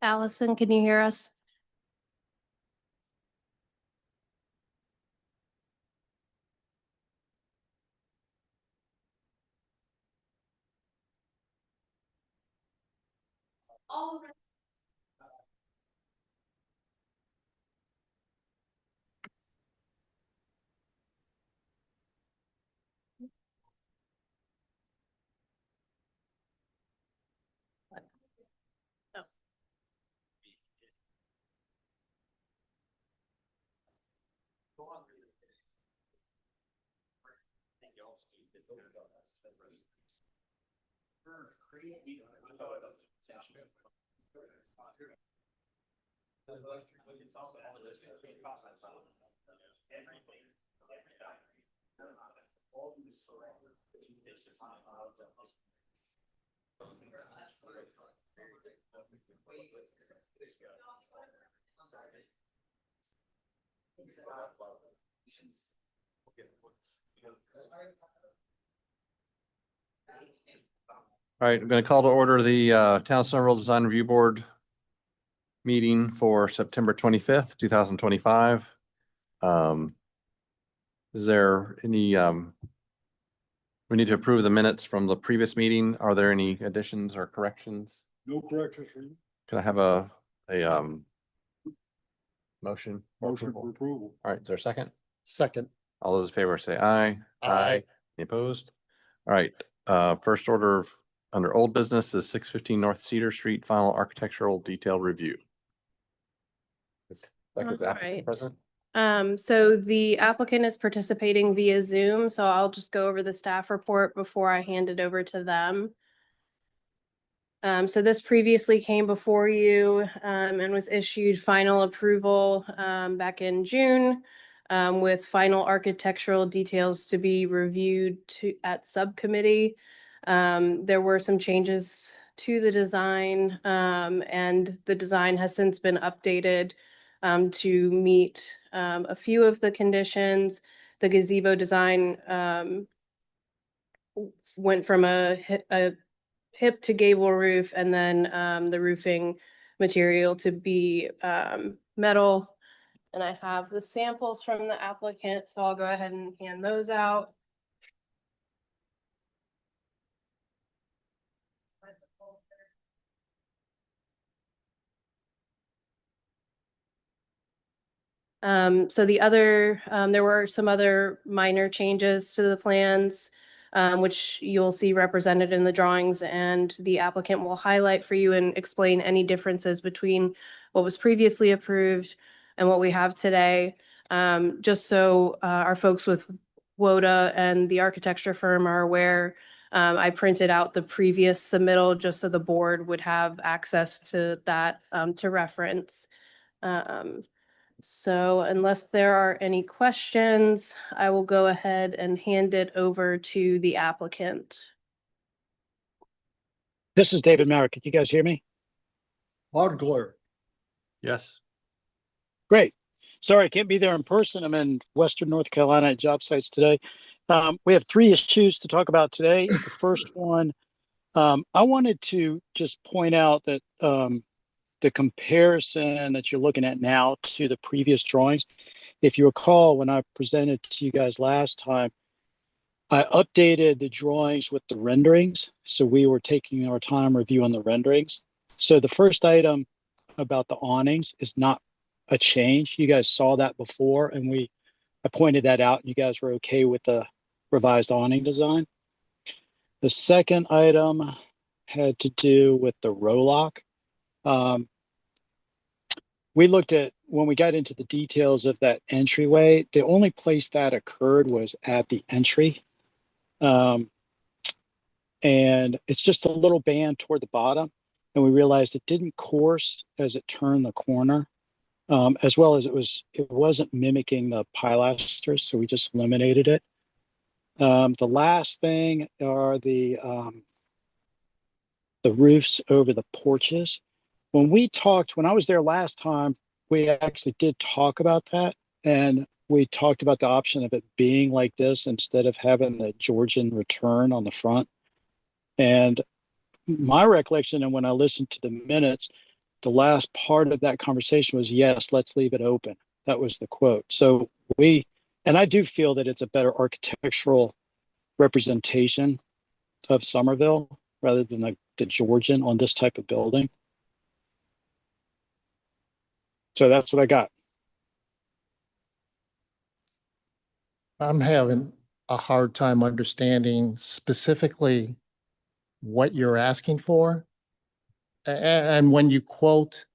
Allison, can you hear us? All right, I'm going to call to order the Town Center Rural Design Review Board meeting for September 25th, 2025. Is there any, we need to approve the minutes from the previous meeting. Are there any additions or corrections? No corrections for you. Can I have a motion? Motion for approval. All right, is there a second? Second. All those in favor say aye. Aye. Any opposed? All right, first order of under old business is 615 North Cedar Street, final architectural detail review. Becca's All applicant right. present. So the applicant is participating via Zoom, so I'll just go over the staff report before I hand it over to them. So this previously came before you and was issued final approval back in June with final architectural details to be reviewed at subcommittee. There were some changes to the design and the design has since been updated to meet a few of the conditions. The gazebo design went from a hip to gable roof, and then the roofing material to be metal. And I have the samples from the applicant, so I'll go ahead and hand those out. So the other, there were some other minor changes to the plans, which you'll see represented in the drawings, and the applicant will highlight for you and explain any differences between what was previously approved and what we have today. Just so our folks with WODA and the architecture firm are aware, I printed out the previous submittal just so the board would have access to that to reference. So unless there are any questions, I will go ahead and hand it over to the applicant. This is David Merrick. Can you guys hear me? Loud and clear. Yes. Great. Sorry, I can't be there in person. I'm in Western North Carolina at job sites today. We have 3 issues to talk about today. The first one, I wanted to just point out that the comparison that you're looking at now to the previous drawings, if you recall, when I presented to you guys last time, I updated the drawings with the renderings. So we were taking our time reviewing the renderings. So the first item about the awnings is not a change. You guys saw that before, and I pointed that out, and you guys were okay with the revised awning design. The second item had to do with the row lock. We looked at, when we got into the details of that entryway, the only place that occurred was at the entry. And it's just a little band toward the bottom. And we realized it didn't course as it turned the corner, as well as it wasn't mimicking the pilasters. So we just eliminated it. The last thing are the roofs over the porches. When I was there last time, we actually did talk about that. And we talked about the option of it being like this instead of having the Georgian return on the front. And my recollection, and when I listened to the minutes, the last part of that conversation was, yes, let's leave it open. That was the quote. So and I do feel that it's a better architectural representation of Somerville rather than the Georgian on this type of building. So that's what I got. I'm having a hard time understanding specifically what you're asking for. And when you quote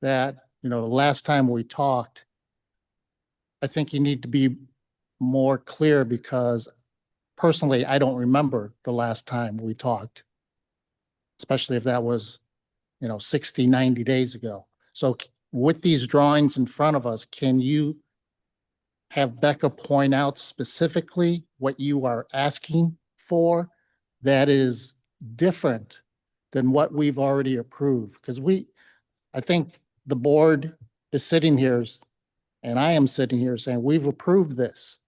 that, the last time we talked, I think you need to be more clear, because personally, I don't remember the last time we talked, especially if that was, 60, 90 days ago. So with these drawings in front of us, can you have Becca point out specifically what you are asking for that is different than what we've already approved? Because I think the board is sitting here, and I am sitting here saying, we've approved this.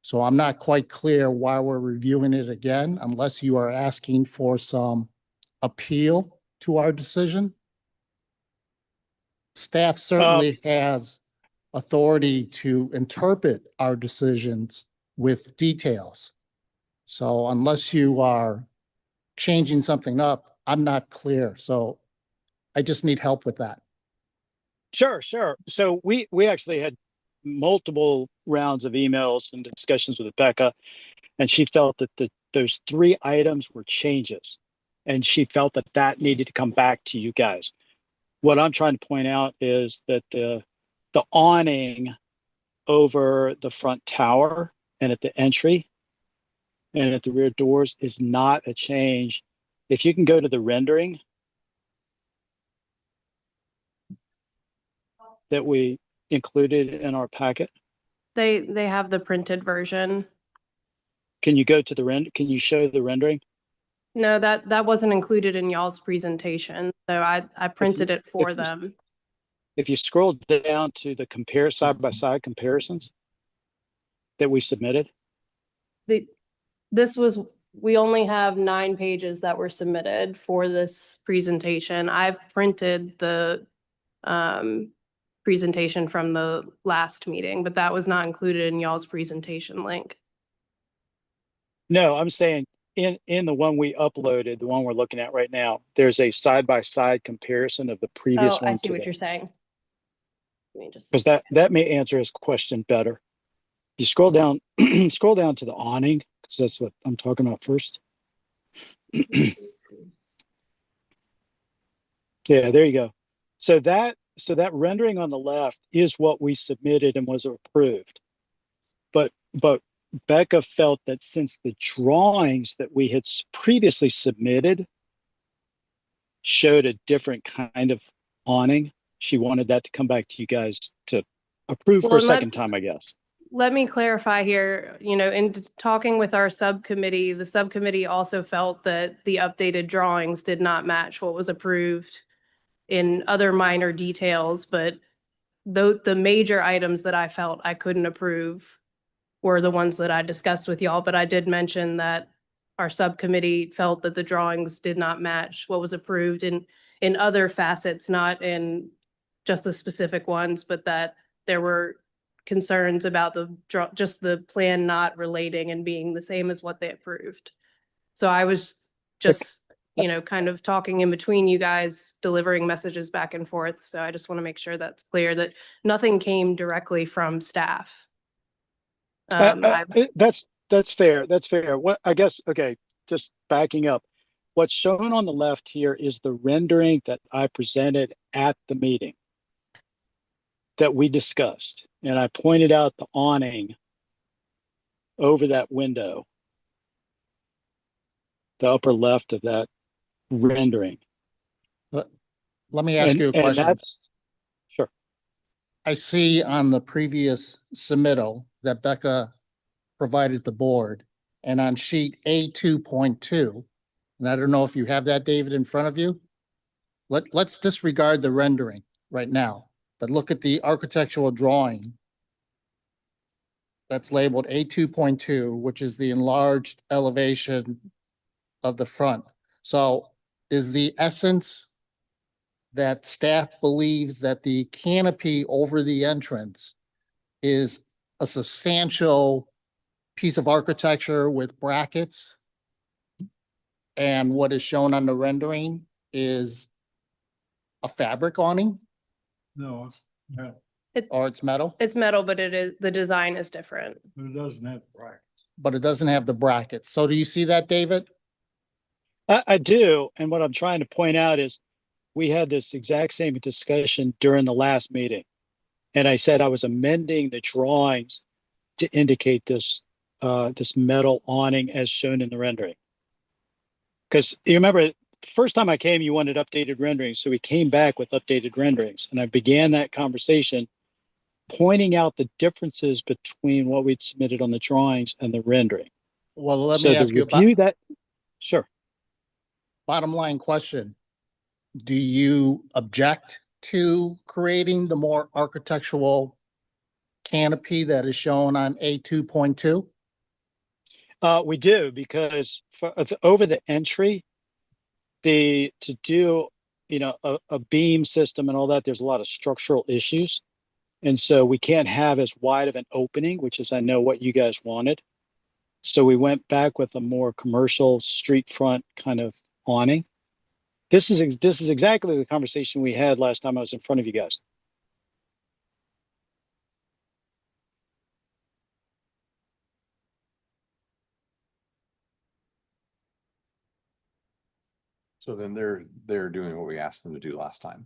So I'm not quite clear why we're reviewing it again, unless you are asking for some appeal to our decision. Staff certainly has authority to interpret our decisions with details. So unless you are changing something up, I'm not clear. So I just need help with that. Sure. So we actually had multiple rounds of emails and discussions with Becca, and she felt that those 3 items were changes, and she felt that needed to come back to you guys. What I'm trying to point out is that the awning over the front tower and at the entry and at the rear doors is not a change. If you can go to the rendering that we included in our packet. They have the printed version. Can you go to can you show the rendering? No, that wasn't included in y'all's presentation. So I printed it for them. If you scroll down to the side-by-side comparisons that we submitted. We only have 9 pages that were submitted for this presentation. I've printed the presentation from the last meeting, but that was not included in y'all's presentation link. No, I'm saying in the one we uploaded, the one we're looking at right now, there's a side-by-side comparison of the previous one. I see what you're saying. Because that may answer his question better. You scroll down, scroll down to the awning, because that's what I'm talking about first. Yeah, there you go. So that rendering on the left is what we submitted and was approved. But Becca felt that since the drawings that we had previously submitted showed a different kind of awning, she wanted that to come back to you guys to approve for Well, a and second time, I guess. let me clarify here, in talking with our subcommittee, the subcommittee also felt that the updated drawings did not match what was approved in other minor details, but the major items that I felt I couldn't approve were the ones that I discussed with y'all, but I did mention that our subcommittee felt that the drawings did not match what was approved in other facets, not in just the specific ones, but that there were concerns about just the plan not relating and being the same as what they approved. So I was just, kind of talking in between you guys, delivering messages back and forth. So I just want to make sure that's clear that nothing came directly from staff. That's fair. That's fair. What I guess, okay, just backing up. What's shown on the left here is the rendering that I presented at the meeting that we discussed. And I pointed out the awning over that window, the upper left of that rendering. Let me ask you a And question. that's, sure. I see on the previous submittal that Becca provided the board, and on sheet A 2.2, and I don't know if you have that, David, in front of you. Let's disregard the rendering right now, but look at the architectural drawing that's labeled A 2.2, which is the enlarged elevation of the front. So is the essence that staff believes that the canopy over the entrance is a substantial piece of architecture with brackets? And what is shown on the rendering is a fabric awning, No, it's, no, or it's metal, It's metal, but the design is different. it doesn't have the bracket. but it doesn't have the brackets. So do you see that, David? I do. And what I'm trying to point out is we had this exact same discussion during the last meeting. And I said I was amending the drawings to indicate this metal awning as shown in the rendering. Because you remember, the first time I came, you wanted updated renderings. So we came back with updated renderings. And I began that conversation pointing out the differences between what we'd submitted on the drawings and the rendering. Well, let So me to ask you review about that, sure. bottom line question. Do you object to creating the more architectural canopy that is shown on A 2.2? We do, because over the entry, to do, a beam system and all that, there's a lot of structural issues. And so we can't have as wide of an opening, which is, I know what you guys wanted. So we went back with a more commercial street front kind of awning. This is exactly the conversation we had last time I was in front of you guys. So then they're doing what we asked them to do last time.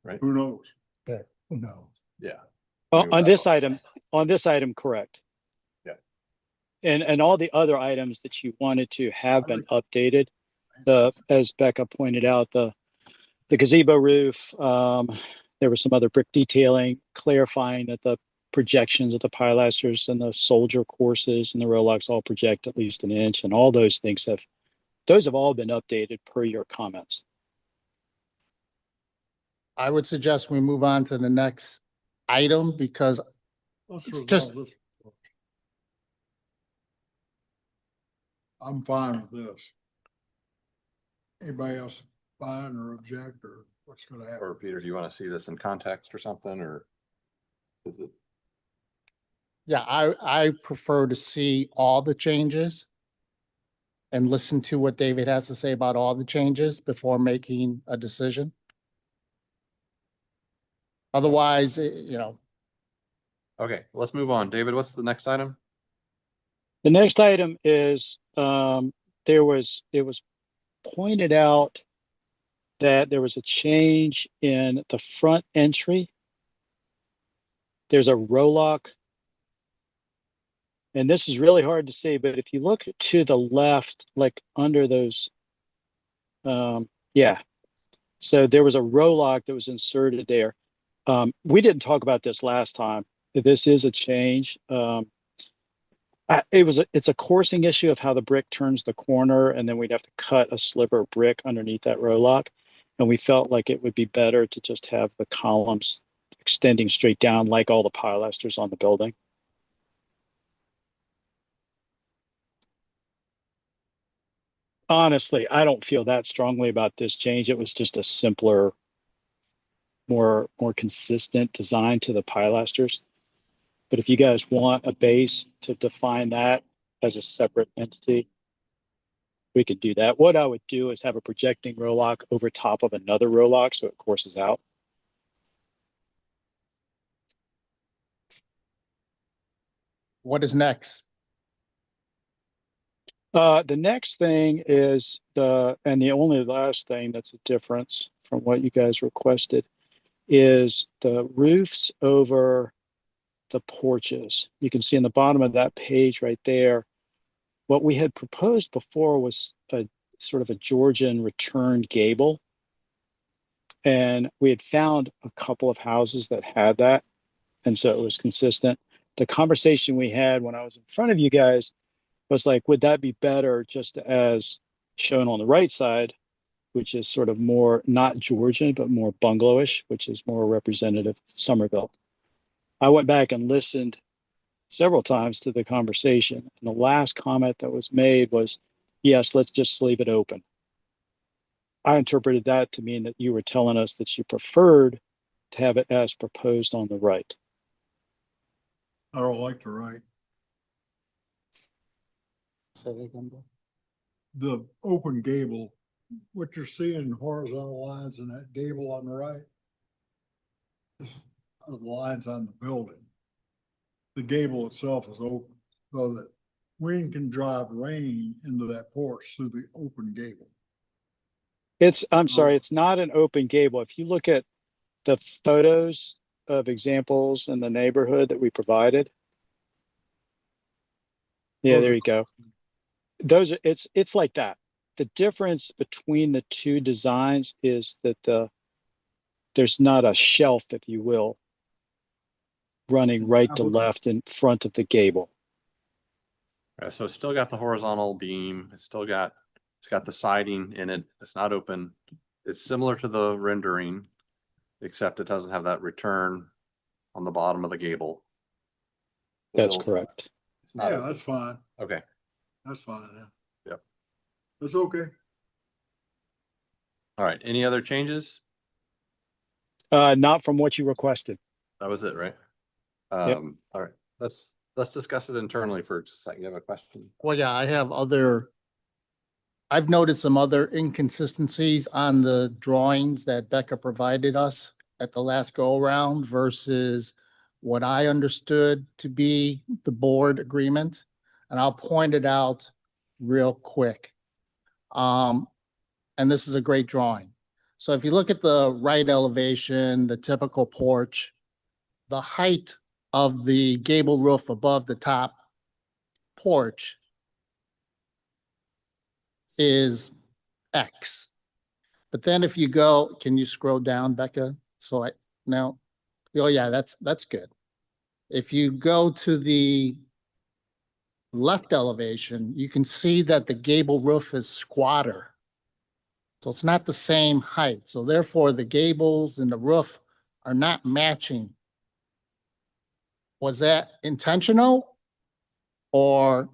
Right? Who knows? Yeah. Who knows? Yeah. On this item, correct. Yeah. And all the other items that you wanted to have been updated, as Becca pointed out, the gazebo roof, there was some other brick detailing, clarifying that the projections of the pilasters and the soldier courses and the rowlocks all project at least an inch, and all those things those have all been updated per your comments. I would suggest we move on to the next item because Let's It's resolve just- this. I'm fine with this. Anybody else fine or object, or what's gonna happen? Or Peter, do you want to see this in context or something, or? Is it? yeah, I prefer to see all the changes and listen to what David has to say about all the changes before making a decision. Otherwise, Okay, let's move on. David, what's the next item? The next item is, it was pointed out that there was a change in the front entry there's a row lock. And this is really hard to see, but if you look to the left, like under those, yeah. So there was a row lock that was inserted there. We didn't talk about this last time. This is a change. It's a coursing issue of how the brick turns the corner, and then we'd have to cut a sliver of brick underneath that row lock. And we felt like it would be better to just have the columns extending straight down like all the pilasters on the building. Honestly, I don't feel that strongly about this change. It was just a simpler, more consistent design to the pilasters. But if you guys want a base to define that as a separate entity, we could do that. What I would do is have a projecting row lock over top of another row lock so it courses out. What is next? The next thing is and the only last thing that's a difference from what you guys requested is the roofs over the porches. You can see in the bottom of that page right there, what we had proposed before was a sort of a Georgian return gable. And we had found a couple of houses that had that. And so it was consistent. The conversation we had when I was in front of you guys was like, would that be better just as shown on the right side, which is sort of more not Georgian, but more bungalowish, which is more representative of Somerville. I went back and listened several times to the conversation. And the last comment that was made was, yes, let's just leave it open. I interpreted that to mean that you were telling us that you preferred to have it as proposed on the right. I don't like the right. Say that again, Bill. The open gable, what you're seeing horizontal lines in that gable on the right is the lines on the building. The gable itself is open so that wind can drive rain into that porch through the open gable. I'm sorry, it's not an open gable. If you look at the photos of examples in the neighborhood that we provided. Yeah, there you go. Those are, it's like that. The difference between the two designs is that there's not a shelf, if you will, running right to left in front of the gable. Right, so it's still got the horizontal beam. It's got the siding in it. It's not open. It's similar to the rendering, except it doesn't have that return on the bottom of the gable. That's correct. It's not Yeah, open. that's fine. Okay. That's fine. Yeah. Yep. That's okay. All right. Any other changes? Not from what you requested. That was it, right? Yep. All right. Let's discuss it internally for just a second. You have a question? Well, yeah, I've noted some other inconsistencies on the drawings that Becca provided us at the last go around versus what I understood to be the board agreement. And I'll point it out real quick. And this is a great drawing. So if you look at the right elevation, the typical porch, the height of the gable roof above the top porch is X. But then if you go, can you scroll down, Becca? Oh yeah, that's good. If you go to the left elevation, you can see that the gable roof is squatter. So it's not the same height. So therefore the gables and the roof are not matching. Was that intentional? Or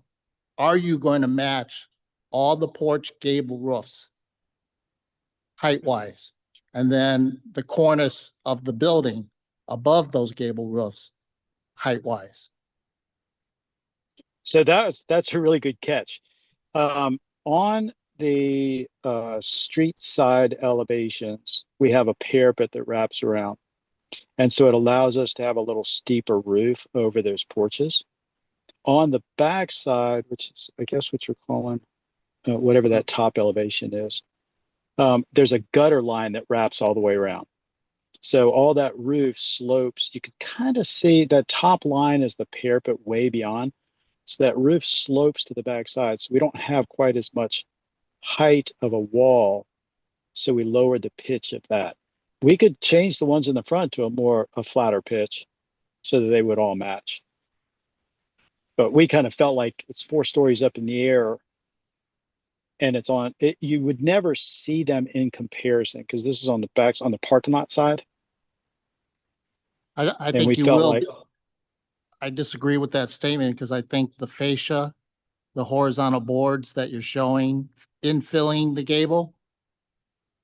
are you going to match all the porch gable roofs height-wise? And then the cornice of the building above those gable roofs height-wise? So that's a really good catch. On the street side elevations, we have a parapet that wraps around. And so it allows us to have a little steeper roof over those porches. On the back side, which is, I guess, what you're calling, whatever that top elevation is, there's a gutter line that wraps all the way around. So all that roof slopes, you could kind of see that top line is the parapet way beyond. So that roof slopes to the backside. So we don't have quite as much height of a wall. So we lowered the pitch of that. We could change the ones in the front to a flatter pitch so that they would all match. But we kind of felt like it's 4 stories up in the air and it's on it. You would never see them in comparison because this is on the backs on the parking lot side. I And we think you felt will. like, I disagree with that statement because I think the fascia, the horizontal boards that you're showing infilling the gable,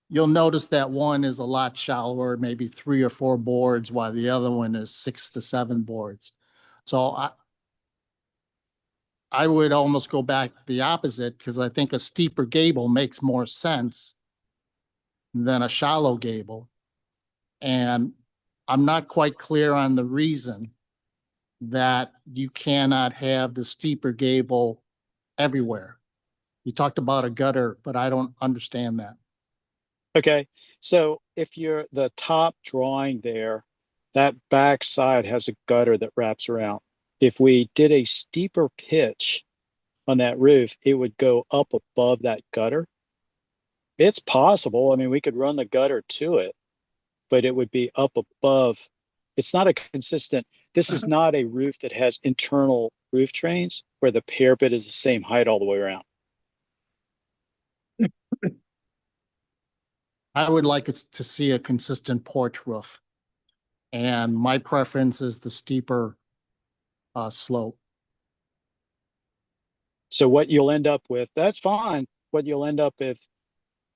you'll notice that one is a lot shallower, maybe 3 or 4 boards, while the other one is 6 to 7 boards. So I would almost go back the opposite because I think a steeper gable makes more sense than a shallow gable. And I'm not quite clear on the reason that you cannot have the steeper gable everywhere. You talked about a gutter, but I don't understand that. okay, so if you're the top drawing there, that back side has a gutter that wraps around. If we did a steeper pitch on that roof, it would go up above that gutter. It's possible. I mean, we could run the gutter to it, but it would be up above. It's not a consistent, this is not a roof that has internal roof trains where the parapet is the same height all the way around. I would like it to see a consistent porch roof. And my preference is the steeper slope. So what you'll end up with, that's fine. What you'll end up with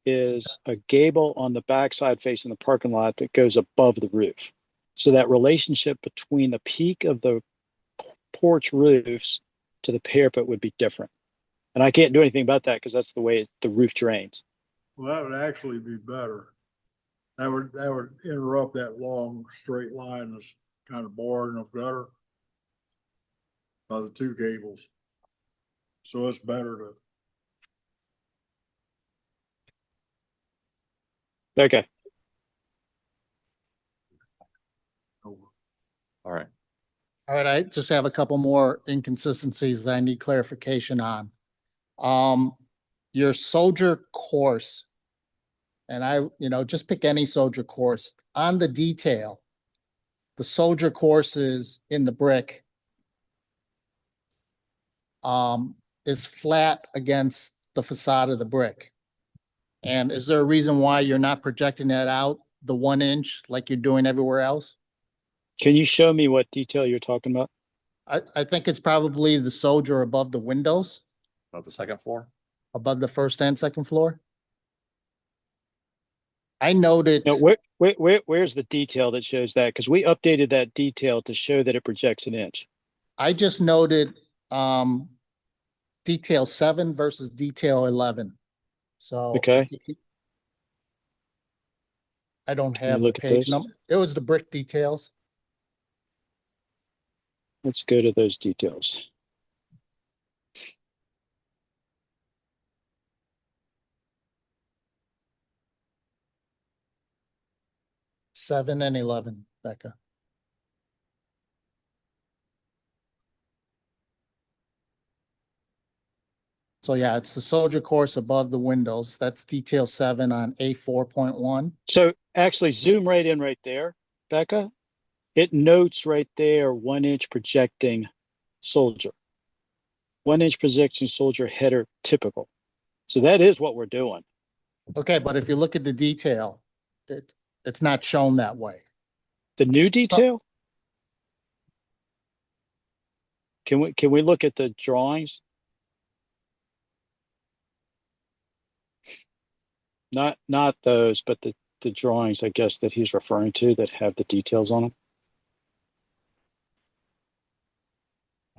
is a gable on the backside facing the parking lot that goes above the roof. So that relationship between the peak of the porch roofs to the parapet would be different. And I can't do anything about that because that's the way the roof drains. Well, that would actually be better. That would interrupt that long straight line that's kind of boring of gutter by the 2 gables. So it's better to, Okay. All right. All right, I just have a couple more inconsistencies that I need clarification on. Your soldier course, and just pick any soldier course. On the detail, the soldier course is in the brick, is flat against the facade of the brick. And is there a reason why you're not projecting that out the 1 inch like you're doing everywhere else? Can you show me what detail you're talking about? I think it's probably the soldier above the windows, About the second floor? above the first and second floor. I noted, No, where's the detail that shows that? Because we updated that detail to show that it projects 1 inch. I just noted, detail 7 versus detail 11. So. Okay. I don't Can you have the look at page those? number. It was the brick details. Let's go to those details. Seven and 11, Becca. So yeah, it's the soldier course above the windows. That's detail 7 on A4.1. So actually zoom right in right there, Becca. It notes right there 1 inch projecting soldier. 1 inch projecting soldier header typical. So that is what we're doing. Okay, but if you look at the detail, it's not shown that way. The new detail? Can we look at the drawings? Not those, but the drawings, I guess, that he's referring to that have the details on them.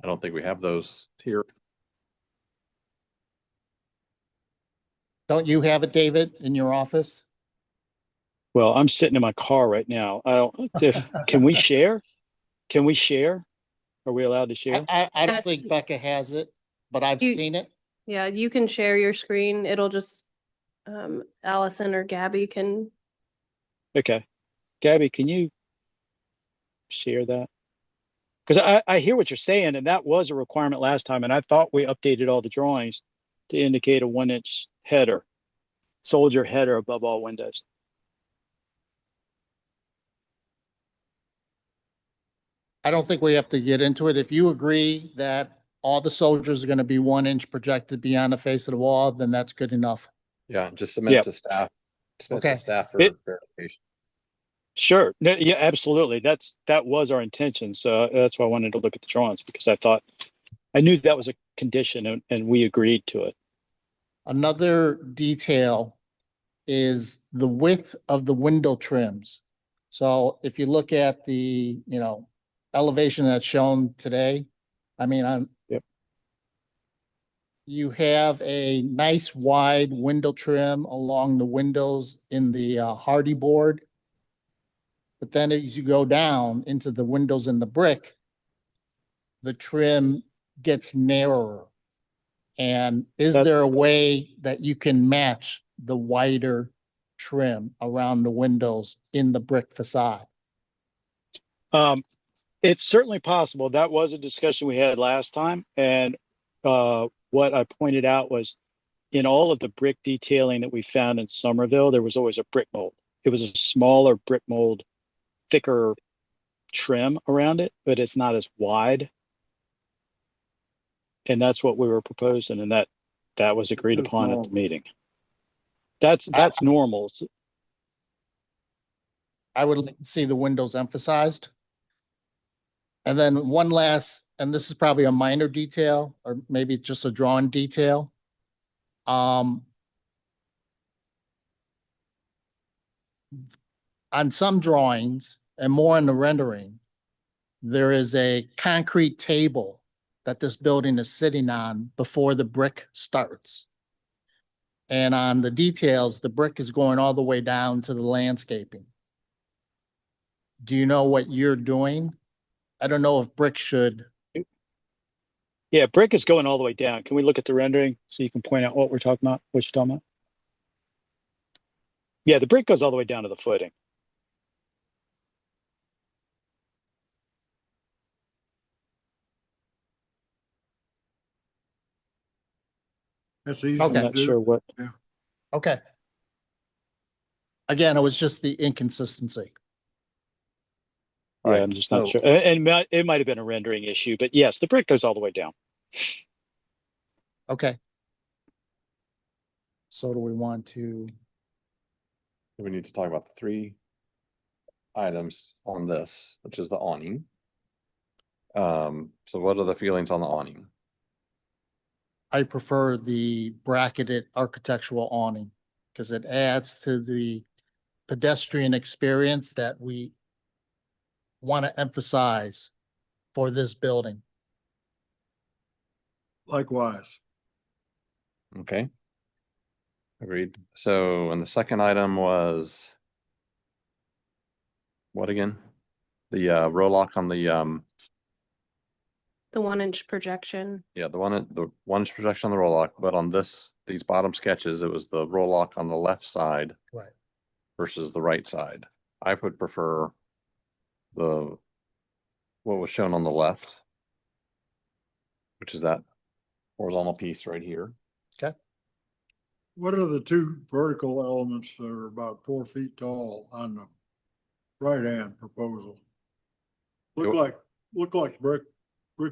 I don't think we have those here. Don't you have it, David, in your office? Well, I'm sitting in my car right now. Can we share? Can we share? Are we allowed to share? I don't think Becca has it, but I've You- seen it. Yeah, you can share your screen. It'll just, Allison or Gabby can, Okay. Gabby, can you share that? Because I hear what you're saying, and that was a requirement last time, and I thought we updated all the drawings to indicate a 1-inch header, soldier header above all windows. I don't think we have to get into it. If you agree that all the soldiers are gonna be 1 inch projected beyond the face of the wall, then that's good enough. Yeah, just Yeah. submit to staff. Submit Okay. to staff for It- verification. Sure. No, yeah, absolutely. That was our intention. So that's why I wanted to look at the drawings, because I knew that was a condition, and we agreed to it. Another detail is the width of the window trims. So if you look at the, elevation that's shown today, I mean, Yep. you have a nice wide window trim along the windows in the hardy board. But then as you go down into the windows in the brick, the trim gets narrower. And is That- there a way that you can match the wider trim around the windows in the brick facade? It's certainly possible. That was a discussion we had last time, and what I pointed out was in all of the brick detailing that we found in Somerville, there was always a brick mold. It was a smaller brick mold, thicker trim around it, but it's not as wide. And that's what we were proposing, and that was agreed That's upon at the normal. meeting. That's normal. I would like to see the windows emphasized. And then one last, and this is probably a minor detail, or maybe just a drawn detail. On some drawings and more in the rendering, there is a concrete table that this building is sitting on before the brick starts. And on the details, the brick is going all the way down to the landscaping. Do you know what you're doing? I don't know if brick should. Yeah, brick is going all the way down. Can we look at the rendering so you can point out what we're talking about, what you're talking about? Yeah, the brick goes all the way down to the footing. That's easy Okay. to I'm not do. sure what. Okay. Again, it was just the inconsistency. Yeah, Right, I'm just not so- sure. And it might have been a rendering issue, but yes, the brick goes all the way down. Okay. So do we want to, We need to talk about the 3 items on this, which is the awning. So what are the feelings on the awning? I prefer the bracketed architectural awning because it adds to the pedestrian experience that we want to emphasize for this building. Likewise. Okay. Agreed. So, and the second item was what again? The row lock on the The 1-inch projection. yeah, the 1-inch projection on the row lock, but on these bottom sketches, it was the row lock on the left side Right. versus the right side. I would prefer what was shown on the left, which is that horizontal piece right here. What are the 2 vertical elements that are about 4 feet tall on the right-hand proposal? Look like brick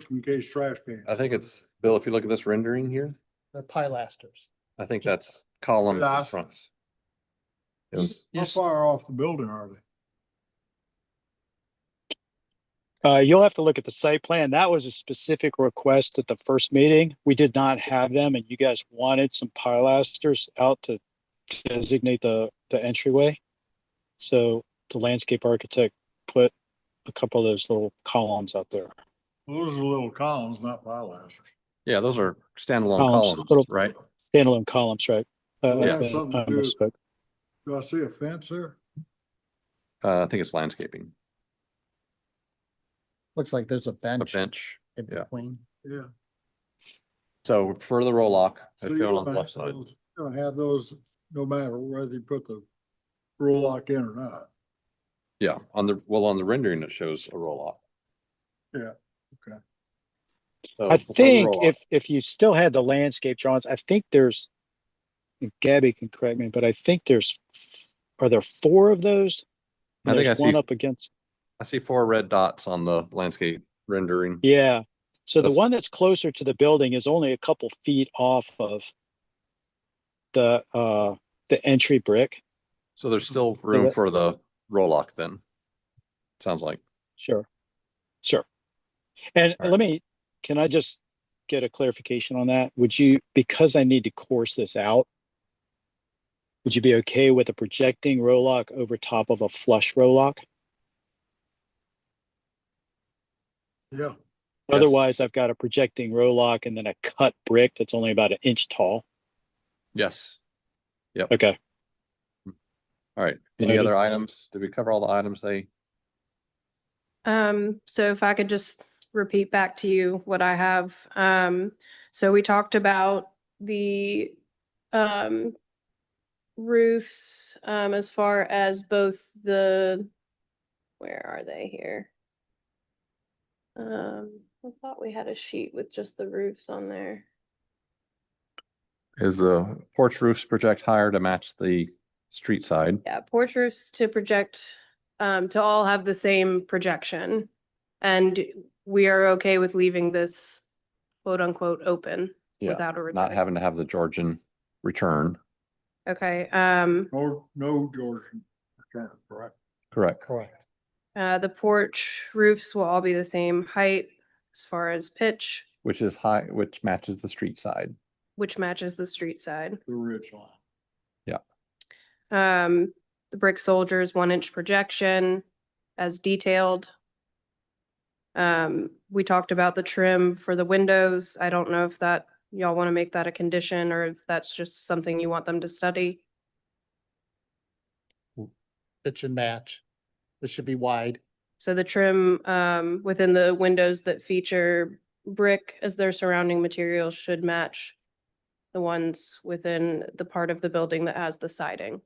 and case trash cans. I think it's, Bill, if you look at this rendering here, They're pilasters. I think that's column in Pilasters. front. It You- was- How far off the building are they? You'll have to look at the site plan. That was a specific request at the first meeting. We did not have them, and you guys wanted some pilasters out to designate the entryway. So the landscape architect put a couple of those little columns out there. Well, those are little columns, not pilasters. Yeah, those are standalone Columns, columns, little- right? Standalone columns, right? Do they Yeah. have something I to do with, misspoke. do I see a fence there? I think it's landscaping, Looks like there's a a bench bench. in yeah. between. Yeah. So we prefer the row lock, So as you're shown on the gonna left have side. those- Gonna have those no matter whether you put the roll lock in or not. Yeah, on the rendering, it shows a roll off. Yeah, okay. So I before the think roll-off- if you still had the landscape drawings, I think there's, and Gabby can correct me, but I think are there 4 of those? I And think there's I one see, up against, I see 4 red dots on the landscape rendering. yeah. So the That's- one that's closer to the building is only a couple feet off of the entry brick. So there's still room that- for the roll-off then. Sounds like. Sure, sure. And All right. can I just get a clarification on that? Because I need to course this out, would you be okay with a projecting roll lock over top of a flush roll lock? Yeah, Yes. Otherwise, I've got a projecting roll lock and then a cut brick that's only about 1 inch tall. Yes. Okay. All right. Any Alrighty. other items? Did we cover all the items they? So if I could just repeat back to you what I have. So we talked about the um roofs as far as both where are they here? I thought we had a sheet with just the roofs on there. Is the porch roofs project higher to match the street side? Yeah, porch roofs to project, to all have the same projection. And we are okay with leaving this quote unquote open Yeah, without a not return. having to have the Georgian return. Okay, no Georgian return, correct? Correct. Correct. the porch roofs will all be the same height as far as pitch, Which is high, which matches the street side. which matches the street side. The ridge line. The brick soldiers 1 inch projection as detailed. We talked about the trim for the windows. I don't know if that y'all want to make that a condition or if that's just something you want them to study. It should match. It should be wide. So the trim within the windows that feature brick as their surrounding material should match the ones within the part of the building that has the siding.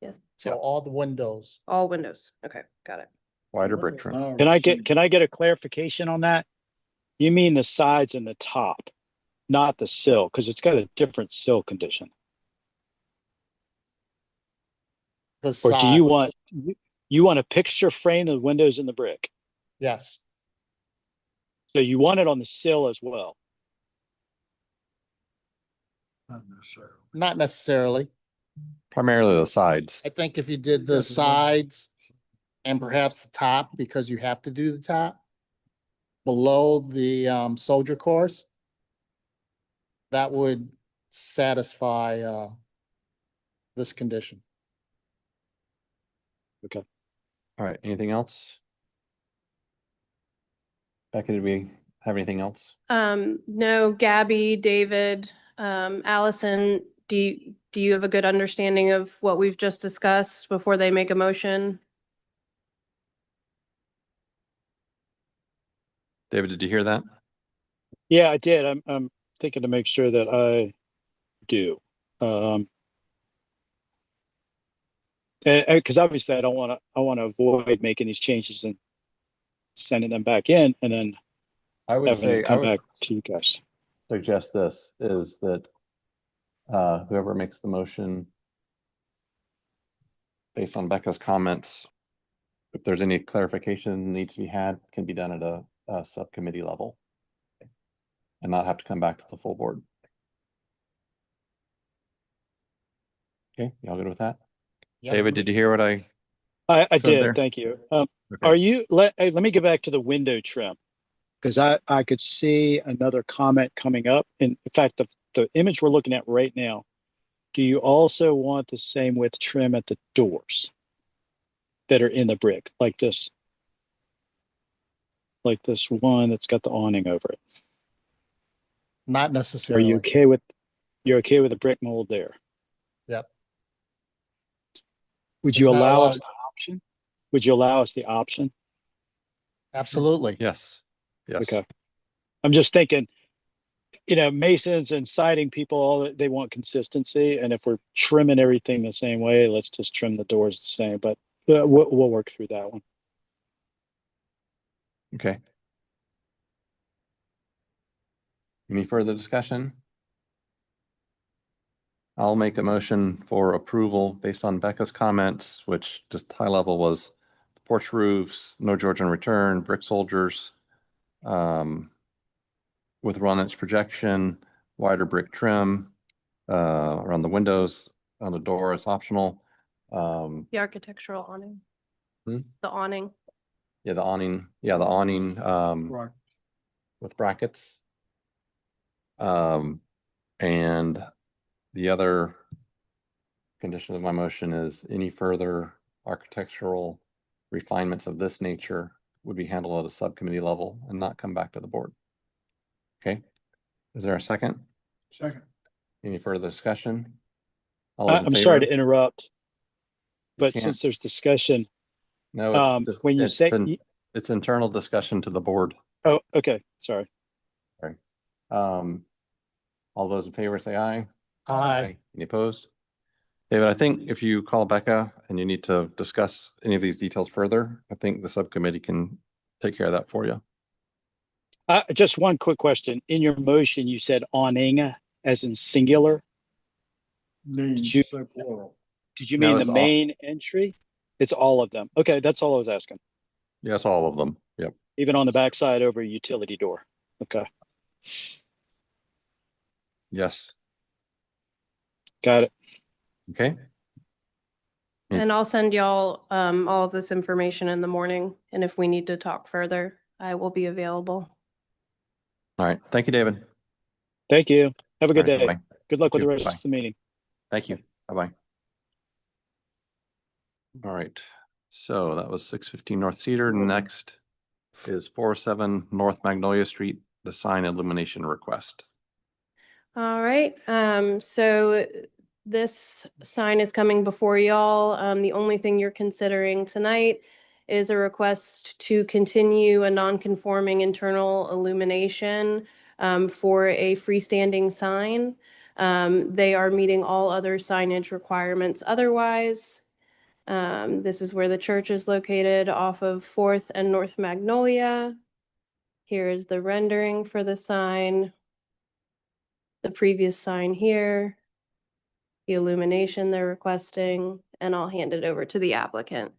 Yes, So Yeah. all the windows. all windows. Okay, got it. Wider brick trim. Now Can we're I seeing- get a clarification on that? You mean the sides and the top, not the sill, because it's got a different sill condition. The Or do you sides. want a picture frame the windows in the brick? Yes, So you want it on the sill as well? Not necessarily. not necessarily. Primarily the sides. I think if you did the sides and perhaps the top, because you have to do the top, below the soldier course, that would satisfy this condition. All right, anything else? Becky, did we have anything else? No, Gabby, David, Allison, do you have a good understanding of what we've just discussed before they make a motion? David, did you hear that? Yeah, I did. I'm thinking to make sure that I do. And because obviously I want to avoid making these changes and sending them back in and then I would having say, them I come would back to you guys. suggest this is that whoever makes the motion based on Becca's comments, if there's any clarification needs to be had, can be done at a subcommittee level and not have to come back to the full board. Okay, y'all good with that? Yep. David, did you hear what I I said did, there? thank you. Okay. Let me get back to the window trim. Because I could see another comment coming up. In fact, the image we're looking at right now, do you also want the same width trim at the doors that are in the brick, like this one that's got the awning over it? Not Are necessarily. you you're okay with the brick mold there? Yep. Would It's you not allow us allowed. the option? Would you allow us the option? Absolutely. Yes, yes. Okay. I'm just thinking, you know, masons and siding people, all they want consistency. And if we're trimming everything the same way, let's just trim the doors the same. But we'll work through that one. Okay. Any further discussion? I'll make a motion for approval based on Becca's comments, which just high level was porch roofs, no Georgian return, brick soldiers, with 1 inch projection, wider brick trim, around the windows, on the door is optional. The architectural awning. Hmm? The awning. Yeah, the awning, Right. with brackets. And the other condition of my motion is any further architectural refinements of this nature would be handled at a subcommittee level and not come back to the board. Okay, is there a second? Second. Any further discussion? All those in I'm sorry favor? to interrupt, You but can't- since there's discussion, No, it's, when you say, it's internal discussion to the board. oh, okay, sorry. Um, all those in favor say aye. Aye. Any opposed? David, I think if you call Becca and you need to discuss any of these details further, I think the subcommittee can take care of that for you. Just one quick question. In your motion, you said awning as in singular. Names, you- say plural. Did you No, mean the it's all- main entry? It's all of them. Okay, that's all I was asking. Yes, all of them. Yep. Even on the backside over a utility door. Okay, Yes. got it. Okay. Mm. And I'll send y'all all of this information in the morning. And if we need to talk further, I will be available. All right. Thank you, David. Thank you. Have a good All right, day. bye-bye. Good luck with the You rest too. of the meeting. Thank you. Bye-bye. All right. So that was 615 North Cedar. Next is 407 North Magnolia Street, the sign illumination request. All right, so this sign is coming before y'all. The only thing you're considering tonight is a request to continue a non-conforming internal illumination for a freestanding sign. They are meeting all other signage requirements otherwise. This is where the church is located off of 4th and North Magnolia. Here is the rendering for the sign. The previous sign here, the illumination they're requesting, and I'll hand it over to the applicant.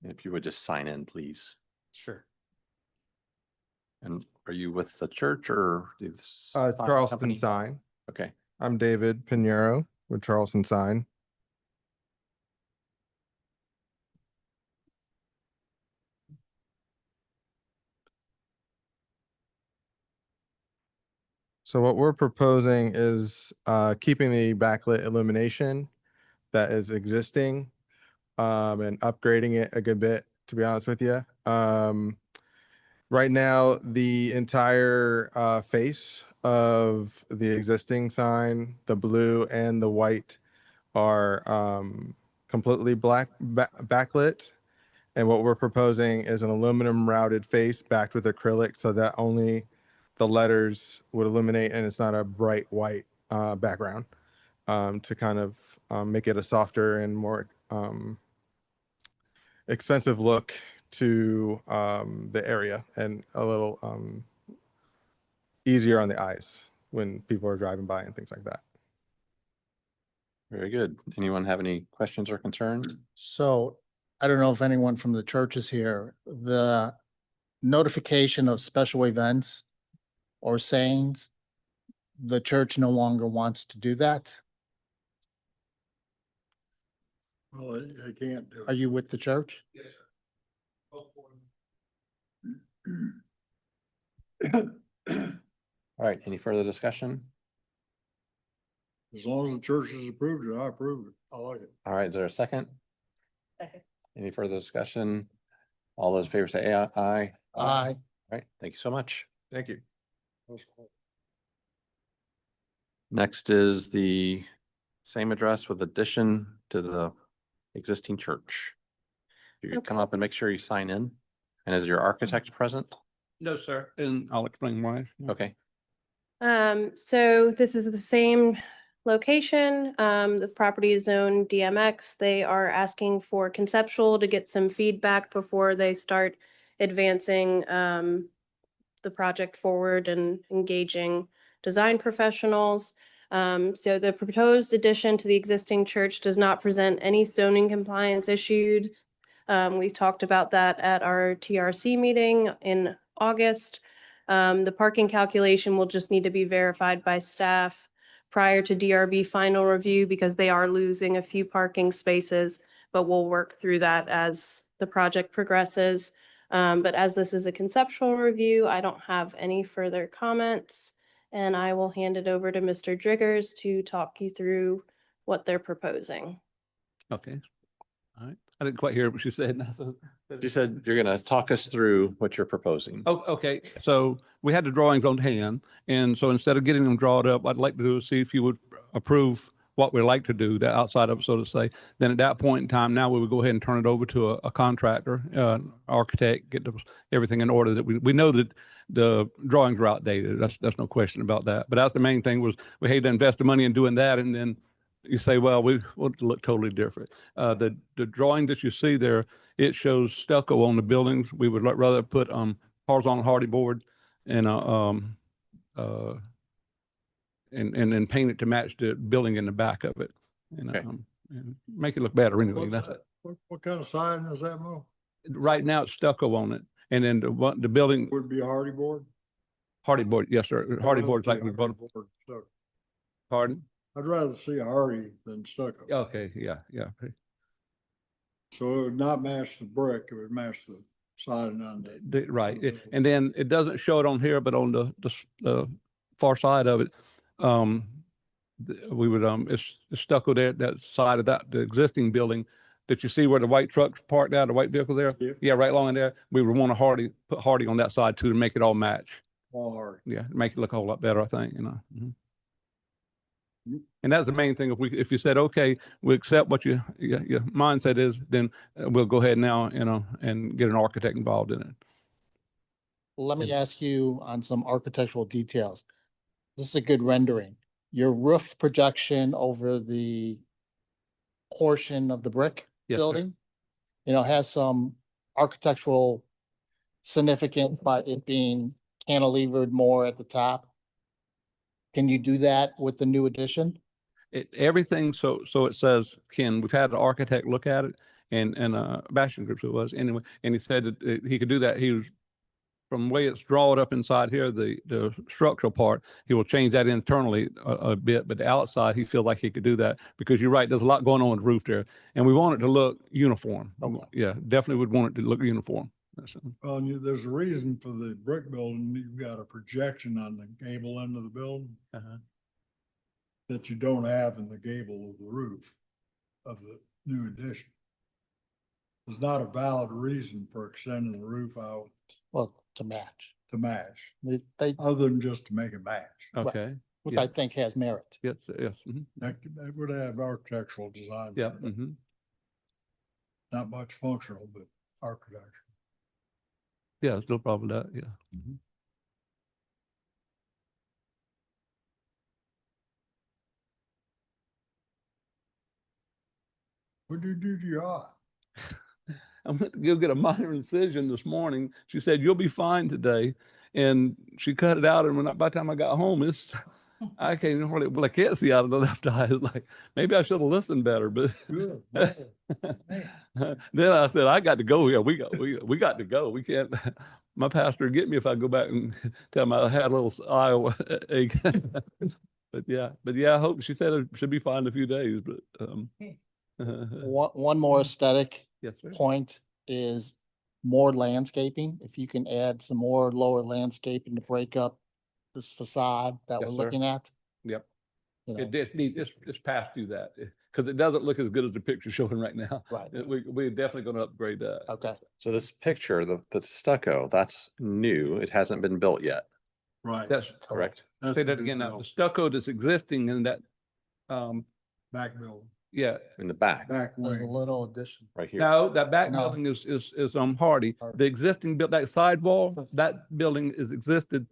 If you would just sign in, please. Sure. And are you with the church or the sign Charleston company? Sign. Okay. I'm David Pinheiro with Charleston Sign. So what we're proposing is keeping the backlit illumination that is existing and upgrading it a good bit, to be honest with you. Right now, the entire face of the existing sign, the blue and the white, are completely backlit. And what we're proposing is an aluminum routed face backed with acrylic so that only the letters would illuminate and it's not a bright white background, to kind of make it a softer and more expensive look to the area and a little easier on the eyes when people are driving by and things like that. Very good. Anyone have any questions or concerns? So I don't know if anyone from the church is here. The notification of special events or sayings, the church no longer wants to do that. Well, they can't do Are it. you with the church? All right. Any further discussion? As long as the church has approved it, I approve it. I like it. All right. Is there a second? Second. Any further discussion? All those in favor say aye. Aye. Aye. All right. Thank you so much. Thank you. Next is the same address with addition to the existing church. You could come Okay. up and make sure you sign in. And is your architect present? No, sir, and I'll explain why. Okay. So this is the same location. The property is zoned DMX. They are asking for conceptual to get some feedback before they start advancing the project forward and engaging design professionals. So the proposed addition to the existing church does not present any zoning compliance issued. We talked about that at our TRC meeting in August. The parking calculation will just need to be verified by staff prior to DRB final review because they are losing a few parking spaces, but we'll work through that as the project progresses. But as this is a conceptual review, I don't have any further comments. And I will hand it over to Mr. Driggers to talk you through what they're proposing. Okay. All right. I didn't quite hear what she said. You said you're gonna talk us through what you're proposing. Oh, okay. So we had the drawings on hand. And so instead of getting them drawn up, I'd like to do is see if you would approve what we like to do, the outside of it, so to say. Then at that point in time, now we would go ahead and turn it over to a contractor, architect, get everything in order that we know that the drawings are outdated. That's no question about that. But that's the main thing was we hate to invest the money in doing that. And then you say, well, we want it to look totally different. The drawing that you see there, it shows stucco on the buildings. We would rather put horizontal hardy board and and paint it to match the building in the back of it, and, Okay. and make it look better anyway. What's That's that? it. What kind of siding is that, Mo? Right now it's stucco on it, and then the building Would be a hardy board? hardy board. Yes, sir. Hardy board's like we bought. Stucco. Pardon? I'd rather see a hardy than stucco. Okay. Yeah. Yeah. So it would not match the brick, it would match the siding on the. Right. And then it doesn't show it on here, but on the far side of it, we would, it's stucco there, that side of the existing building that you see where the white trucks parked out, the white vehicle there. Yep. Yeah, right along in there. We would want to put hardy on that side too, to make it all match. All hardy. Yeah, make it look a whole lot better, I think, you know. Mhm. Yep. And that's the main thing. If you said, okay, we accept what your mindset is, then we'll go ahead now, you know, and get an architect involved in it. Let me ask you on some architectural details. This is a good rendering. Your roof projection over the portion of the brick Yes, sir. building, has some architectural significance by it being cantilevered more at the top. Can you do that with the new addition? Everything, so it says, Ken, we've had an architect look at it and Bastion Group it was anyway, and he said that he could do that. He was, from the way it's drawn up inside here, the structural part, he will change that internally a bit, but the outside, he feels like he could do that because you're right, there's a lot going on with the roof there. And we want it to look uniform. Okay. Yeah, definitely would want it to look uniform. Well, there's a reason for the brick building, you've got a projection on the gable end of the building that you don't have in the gable of the roof of the new addition. There's not a valid reason for extending the roof out Well, to match. to match, They, other than just to make it match. Okay, which yeah. I think has merit. yes, yes. Mhm. That would have architectural design. Yeah. there. Mhm. Not much functional, but architecture. Yeah, there's no problem with that. Yeah. Mhm. What do you do to your eye? I went to go get a minor incision this morning. She said, "You'll be fine today." And she cut it out. And by the time I got home, I can't even hardly, well, I can't see out of the left eye. It's like, maybe I should have listened better, but Good. then I said, I got to go. Yeah, we got to go. We can't, my pastor would get me if I go back and tell him I had a little eye ache. But yeah, I hope, she said it should be fine in a few days, but, One more aesthetic yes, sir. point is more landscaping. If you can add some more lower landscaping to break up this facade that Yes, we're sir. looking at. Yep. you know, It just needs, it's past due that, because it doesn't look as good as the picture showing right now. Right. We're definitely going to upgrade that. Okay, So this picture, the stucco, that's new. It hasn't been built yet, Right. That's correct? That's say that the again now. build. The stucco that's existing in that, Back building, yeah. In the back, back there's a wing. little addition. right here. No, that back No. building is hardy. Hardy. The existing that sidewall, that building is existed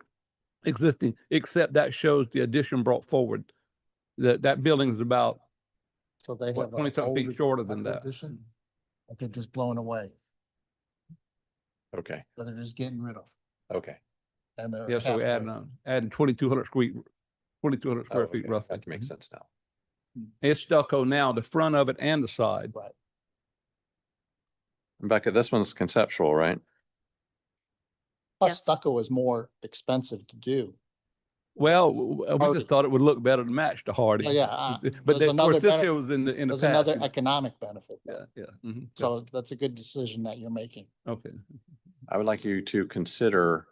existing, except that shows the addition brought forward. That building is about So they have. 20-something feet shorter than that. That they're just blowing away, Okay, that they're just getting rid of. okay. And they're. Yeah, so we're adding 2,200 Oh, square feet okay. roughly. That makes sense now. It's stucco now, the front of it and the side. Right. Rebecca, this one's conceptual, right? Plus Yes. stucco is more expensive to do. Well, we Hardy. just thought it would look better to match the hardy. Yeah, But there's of another course, this benefit- here was in the There's past. another economic benefit. Yeah, yeah. Mhm. So that's a good decision that you're making. Okay. I would like you to consider,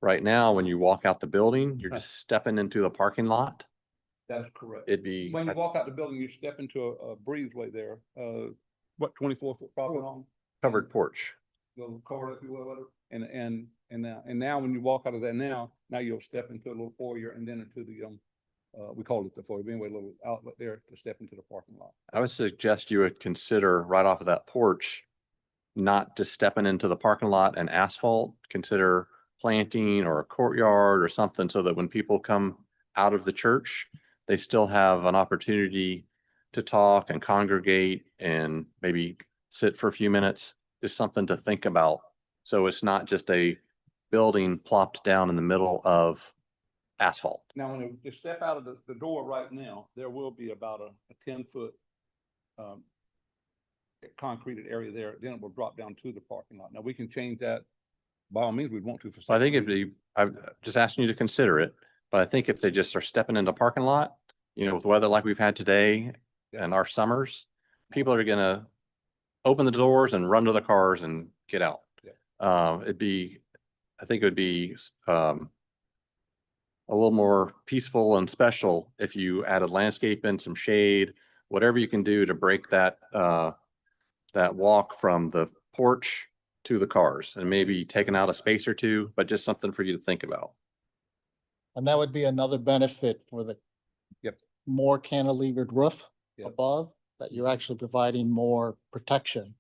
right now, when you walk out the building, you're just stepping into the parking lot. That's correct. It'd be, When you walk out the building, you step into a breezeway there, 24-foot property long, covered porch. little corridor, if you will, whatever. And now when you walk out of that now you'll step into a little foyer and then into the, we call it the foyer, but anyway, a little outlet there to step into the parking lot. I would suggest you would consider right off of that porch, not just stepping into the parking lot and asphalt, consider planting or a courtyard or something so that when people come out of the church, they still have an opportunity to talk and congregate and maybe sit for a few minutes. Just something to think about. So it's not just a building plopped down in the middle of asphalt. Now, when you step out of the door right now, there will be about a 10-foot concreted area there. Then it will drop down to the parking lot. Now, we can change that by all means we'd want to. I think it'd be, I'm just asking you to consider it, but I think if they just are stepping into parking lot, with weather like we've had today and our summers, people are gonna open the doors and run to the cars and get out. Yeah. I think it would be, a little more peaceful and special if you added landscape and some shade, whatever you can do to break that walk from the porch to the cars, and maybe taking out a space or two, but just something for you to think about. And that would be another benefit for the. Yep. More cantilevered roof Yep. above, that you're actually providing more protection.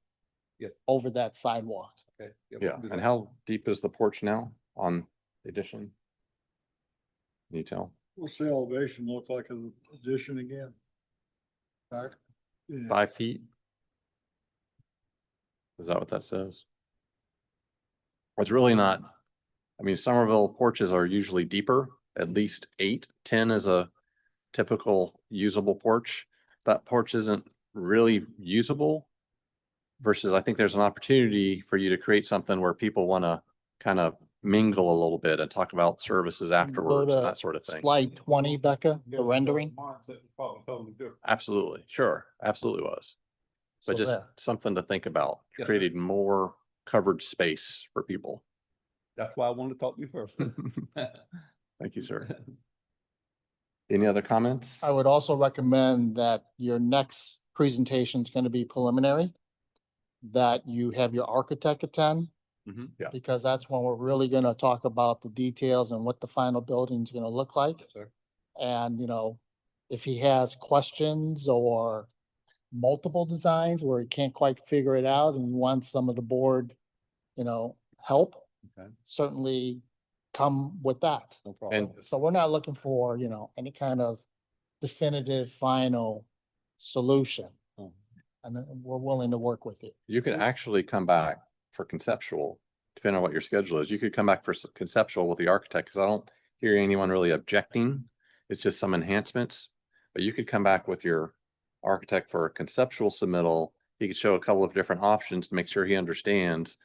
Yep. Over that sidewalk. Okay. Yeah, and how deep is the porch now on the addition? Can you tell? What's the elevation look like of the addition again? Back? Yeah. 5 feet? Is that what that says? It's really not. I mean, Somerville porches are usually deeper, at least 8. 10 is a typical usable porch. That porch isn't really usable versus I think there's an opportunity for you to create something where people want to kind of mingle a little bit and talk about services afterwards and that sort of thing. Slide 20, Becca, the rendering. Mindset is probably totally different. Absolutely. Sure. Absolutely was. So But just there. something to think about, Yeah. creating more covered space for people. That's why I wanted to talk to you first. Thank you, sir. Any other comments? I would also recommend that your next presentation is going to be preliminary. That you have your architect attend. Mhm. Yeah. Because that's when we're really going to talk about the details and what the final building is going to look like. Yes, sir. And, if he has questions or multiple designs where he can't quite figure it out and wants some of the board, help, Okay. certainly come with that. No problem. So we're not looking for, any kind of definitive final solution. Oh. And then we're willing to work with you. You could actually come back for conceptual, depending on what your schedule is. You could come back for conceptual with the architect, because I don't hear anyone really objecting. It's just some enhancements. But you could come back with your architect for a conceptual submittal. He could show a couple of different options to make sure he understands,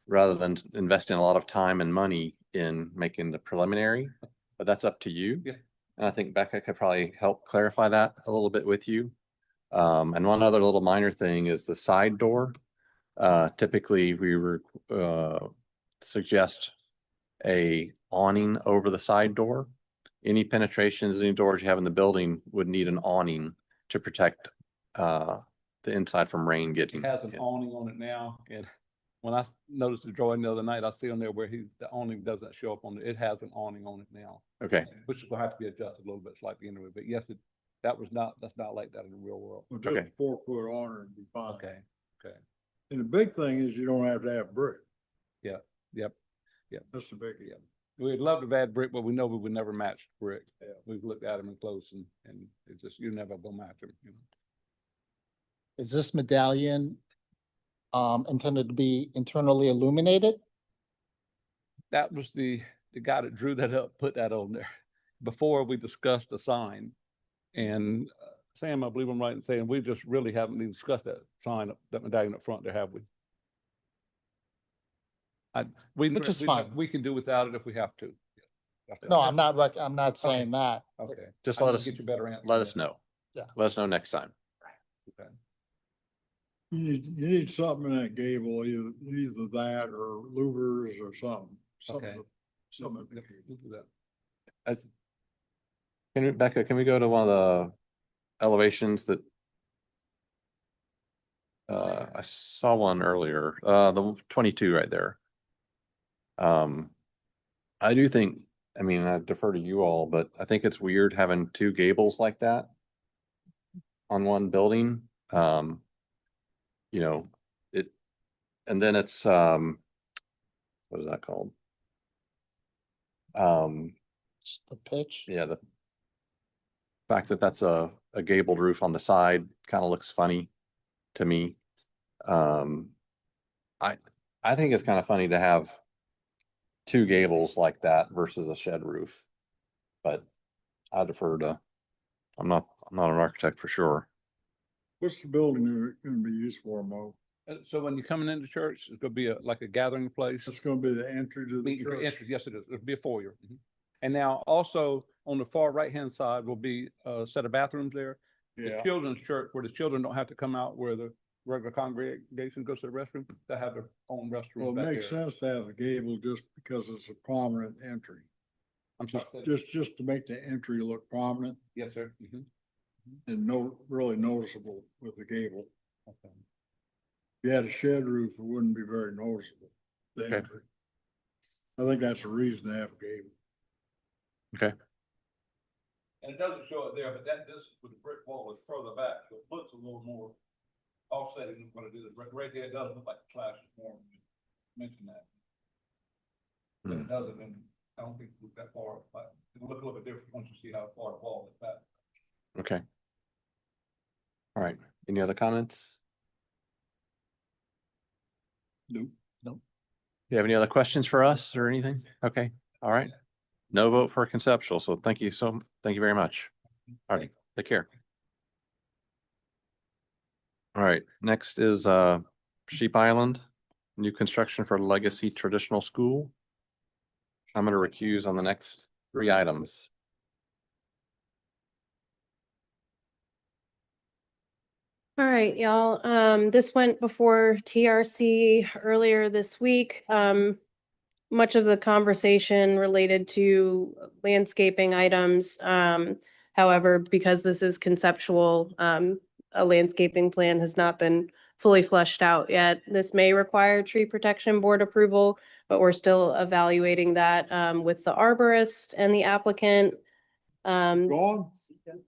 rather than investing a lot of time and money in making the preliminary. But that's up to you. Yeah. And I think Becca could probably help clarify that a little bit with you. And one other little minor thing is the side door. Typically we suggest a awning over the side door. Any penetrations, any doors you have in the building would need an awning to protect the inside from rain getting It has an in. awning on it now, and when I noticed the drawing the other night, I see on there where the awning doesn't show up on it. It has an awning on it now. Okay, Which is gonna have to be adjusted a little bit slightly anyway, but yes, that's not like that in the real world. Well, just Okay. 4-foot honor would be fine. Okay, And the big thing is you don't have to have brick. yep. That's the biggie. Yeah. We'd love to add brick, but we know we would never match brick. We've looked at them in close and it's just, you never gonna match them, you know. Is this medallion intended to be internally illuminated? That was the guy that drew that up, put that on there before we discussed the sign. And Sam, I believe I'm right in saying we just really haven't even discussed that sign, that medallion up front there, have we? Which is fine. We can do without it if we have to. No, I'm not saying that. Okay. Just I let need us, to get you a better answer. let us know. Yeah. Let us know next time. Okay. You need something in that gable, either that or louvers or something. Okay. Something. Yep, we'll do that. Becca, can we go to one of the elevations that I saw one earlier, the 22 right there. I do think, I mean, I defer to you all, but I think it's weird having two gables like that on one building. You know, and then it's, what is that called? Just the pitch. Yeah, the fact that that's a gabled roof on the side kind of looks funny to me. I think it's kind of funny to have two gables like that versus a shed roof. But I defer to, I'm not an architect for sure. What's the building gonna be used for, Mo? So when you're coming into church, it's gonna be like a gathering place. It's gonna be the entry to the Meeting for church. entry, yes, it is. It'll be a foyer. Mhm. And now also on the far right-hand side will be a set of bathrooms there. The Yeah, children's church, where the children don't have to come out where the regular congregation goes to the restroom, they have their own well, restroom it back makes there. sense to have a gable just because it's a prominent entry. I'm sorry. Just to make the entry look prominent Yes, sir. Mhm. and really noticeable with the gable. Okay. If you had a shed roof, it wouldn't be very noticeable, the Okay. entry. I think that's a reason to have a gable. Okay. And it doesn't show it there, but that distance with the brick wall is further back, so it looks a little more offsetting than what it is. Right there, it does look like a clash more when you mention that. But it doesn't, and I don't think it's that far, but it'll look a little bit different once you see how far the wall is back. Okay. All right. Any other comments? Nope. Do you have any other questions for us or anything? Okay. All right. No vote for conceptual. So thank you very much. All right. Take care. All right. Next is Sheep Island, new construction for Legacy Traditional School. I'm going to recuse on the next three items. All right, y'all. This went before TRC earlier this week. Much of the conversation related to landscaping items. However, because this is conceptual, a landscaping plan has not been fully fleshed out yet. This may require tree protection board approval, but we're still evaluating that with the arborist and the applicant. Gone?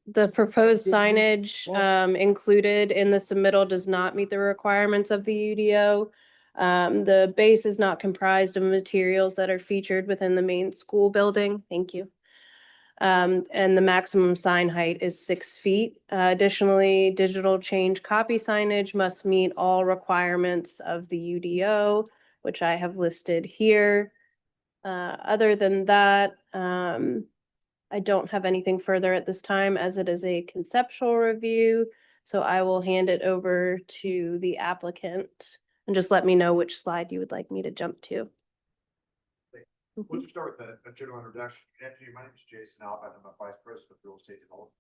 The proposed Good move. signage Well- included in the submittal does not meet the requirements of the UDO. The base is not comprised of materials that are featured within the main school building. Thank you. And the maximum sign height is 6 feet. Additionally, digital change copy signage must meet all requirements of the UDO, which I have listed here. Other than that, I don't have anything further at this time as it is a conceptual review. So I will hand it over to the applicant and just let me know which slide you would like me to jump to. We'll just start with a general introduction. Good afternoon, my name is Jason Alba. I'm a Vice President of Real Estate Development.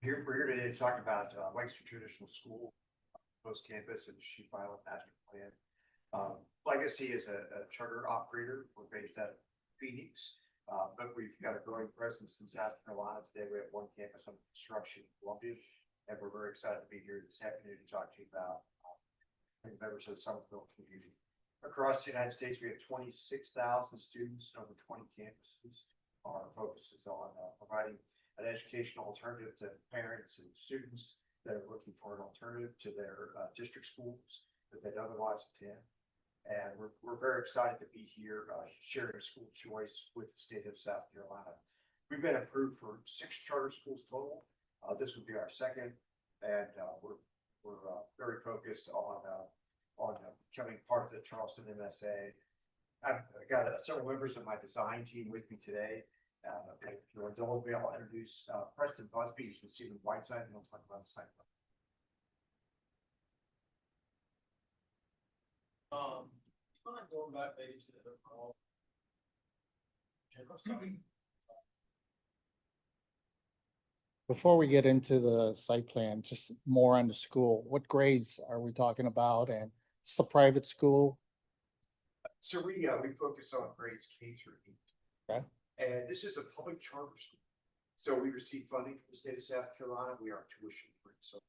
We're here today to talk about Legacy Traditional School, post campus and Sheep Island Master Plan. Legacy is a charter operator. We're based out of Phoenix, but we've got a growing presence in South Carolina. Today we have one campus under construction in Columbia, and we're very excited to be here this afternoon to talk to you about members of the Somerville community. Across the United States, we have 26,000 students in over 20 campuses. Our focus is on providing an educational alternative to parents and students that are looking for an alternative to their district schools that they'd otherwise attend. And we're very excited to be here, sharing school choice with the state of South Carolina. We've been approved for 6 charter schools total. This would be our second, and we're very focused on becoming part of the Charleston MSA. I've got several members of my design team with me today. I'll introduce Preston Busby. He's with Stephen Whiteside, and he'll talk about the site. Mind going back maybe to the overall general site? Before we get into the site plan, just more on the school, what grades are we talking about? And it's a private school? So we focus on grades K through 8. Okay. And this is a public charter school. So we receive funding from the state of South Carolina. We are tuition free. So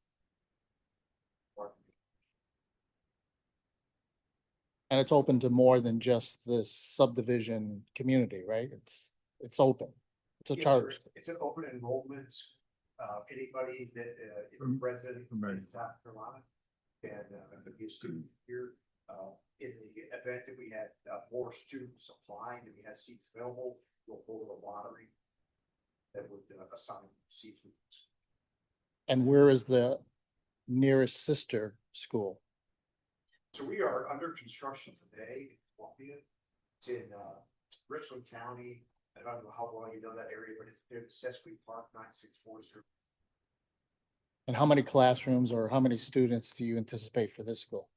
And it's open to more than just this subdivision community, right? It's open. It's a charter school. It's an open enrollment. Anybody that is a resident of South Carolina can be a student here. In the event that we had more students applying, that we had seats available, we'll hold a lottery that would assign seats. And where is the nearest sister school? So we are under construction today in Columbia. It's in Richland County. I don't know how well you know that area, but it's near the Sesquique Park 9640. And how many classrooms or how many students do you anticipate for this school?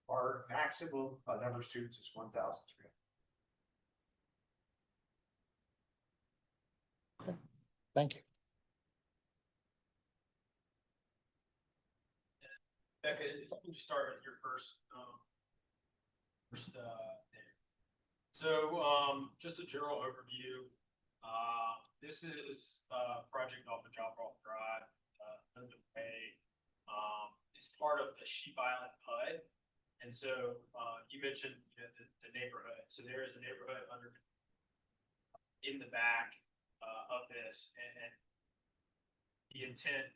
Our maximum number of students is 1,300. Thank you. Becca, you start with your first, there. So, just a general overview. This is a project off of Job Rock Drive, underway. It's part of the Sheep Island PUD. And so, you mentioned the neighborhood. So there is a neighborhood in the back of this, and the intent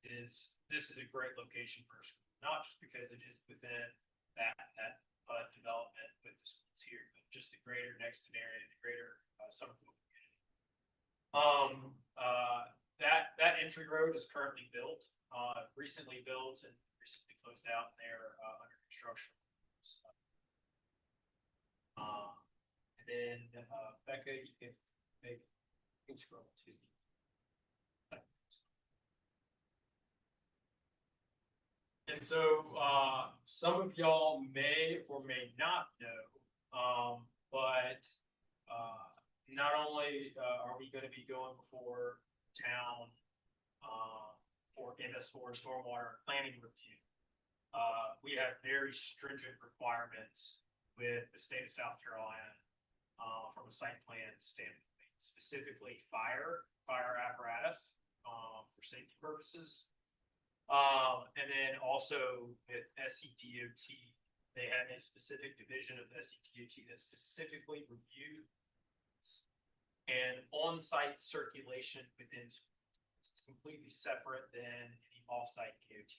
is this is a great location for a school, not just because it is within that development with the schools here, but just the greater Nexton area, the greater Summerfield community. That entry road is currently built, recently built and recently closed out, and they're under construction. And then Becca, you can scroll to the. And so some of y'all may or may not know, but not only are we going to be going before town for MS4 stormwater planning review, we have very stringent requirements with the state of South Carolina from a site plan standpoint, specifically fire apparatus for safety purposes. And then also with SCDOT, they have a specific division of SCDOT that specifically reviews and on-site circulation within schools. It's completely separate than any off-site KOT.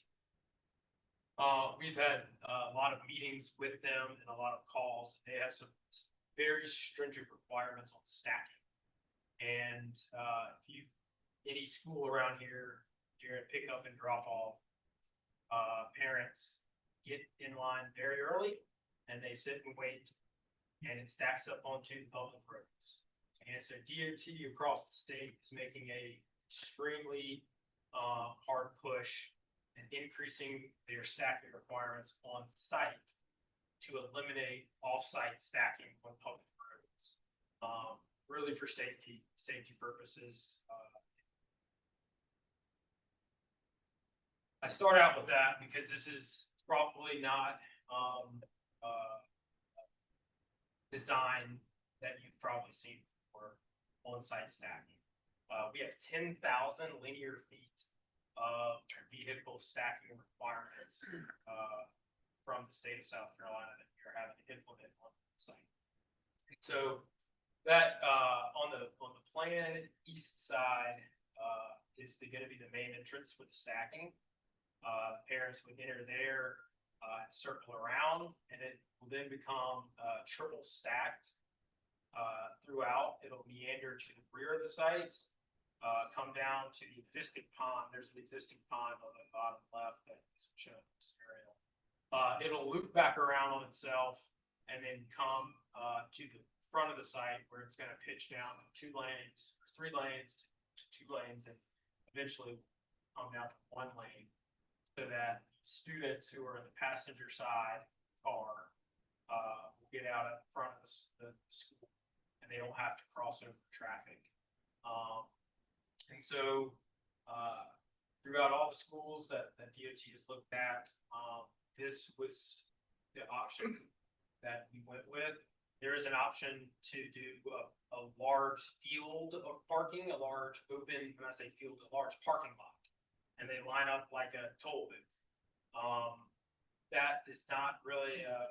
We've had a lot of meetings with them and a lot of calls. They have some very stringent requirements on stacking. And if you any school around here during pick up and drop off, parents get in line very early and they sit and wait, and it stacks up onto the public roads. And so DOT across the state is making a extremely hard push and increasing their stacking requirements on site to eliminate off-site stacking on public roads, really for safety purposes. I start out with that because this is probably not design that you've probably seen for on-site stacking. We have 10,000 linear feet of vehicle stacking requirements from the state of South Carolina that you're having to implement on the site. And so that on the plan east side is going to be the main entrance for the stacking. Parents would enter there. circle around, and it will then become triple stacked throughout. It'll meander to the rear of the site, come down to the existing pond. There's an existing pond on the bottom left that is shown in this area. It'll loop back around on itself and then come to the front of the site where it's going to pitch down from 2 lanes, 3 lanes to 2 lanes, and eventually come down to 1 lane, so that students who are in the passenger side car will get out at the front of the school, and they don't have to cross over traffic. And so throughout all the schools that DOT has looked at, this was the option that we went with. There is an option to do a large field of parking, a large open, when I say field, a large parking lot, and they line up like a toll booth. That is not really a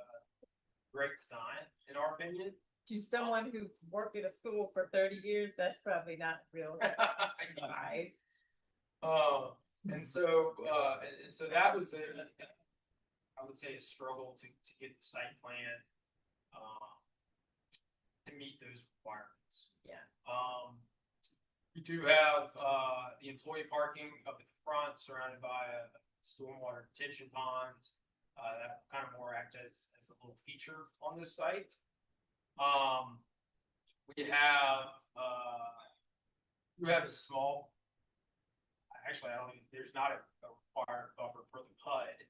great design, in our opinion. To someone who worked at a school for 30 years, that's probably not real advice. And so that was I would say a struggle to get the site plan to meet those requirements. Yeah. We do have the employee parking up at the front, surrounded by a stormwater detention pond. That kind of more act as a little feature on this site. We have a small. Actually, I don't think there's not a required buffer for the PUD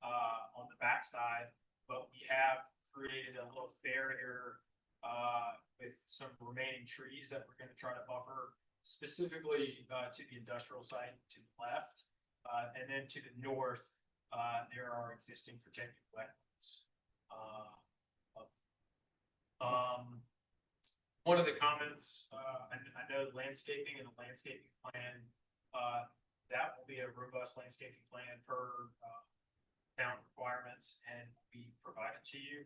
on the backside, but we have created a little barrier with some remaining trees that we're going to try to buffer, specifically to the industrial site to the left, and then to the north. There are existing protected wetlands. One of the comments, I know landscaping and the landscaping plan, that will be a robust landscaping plan per town requirements and be provided to you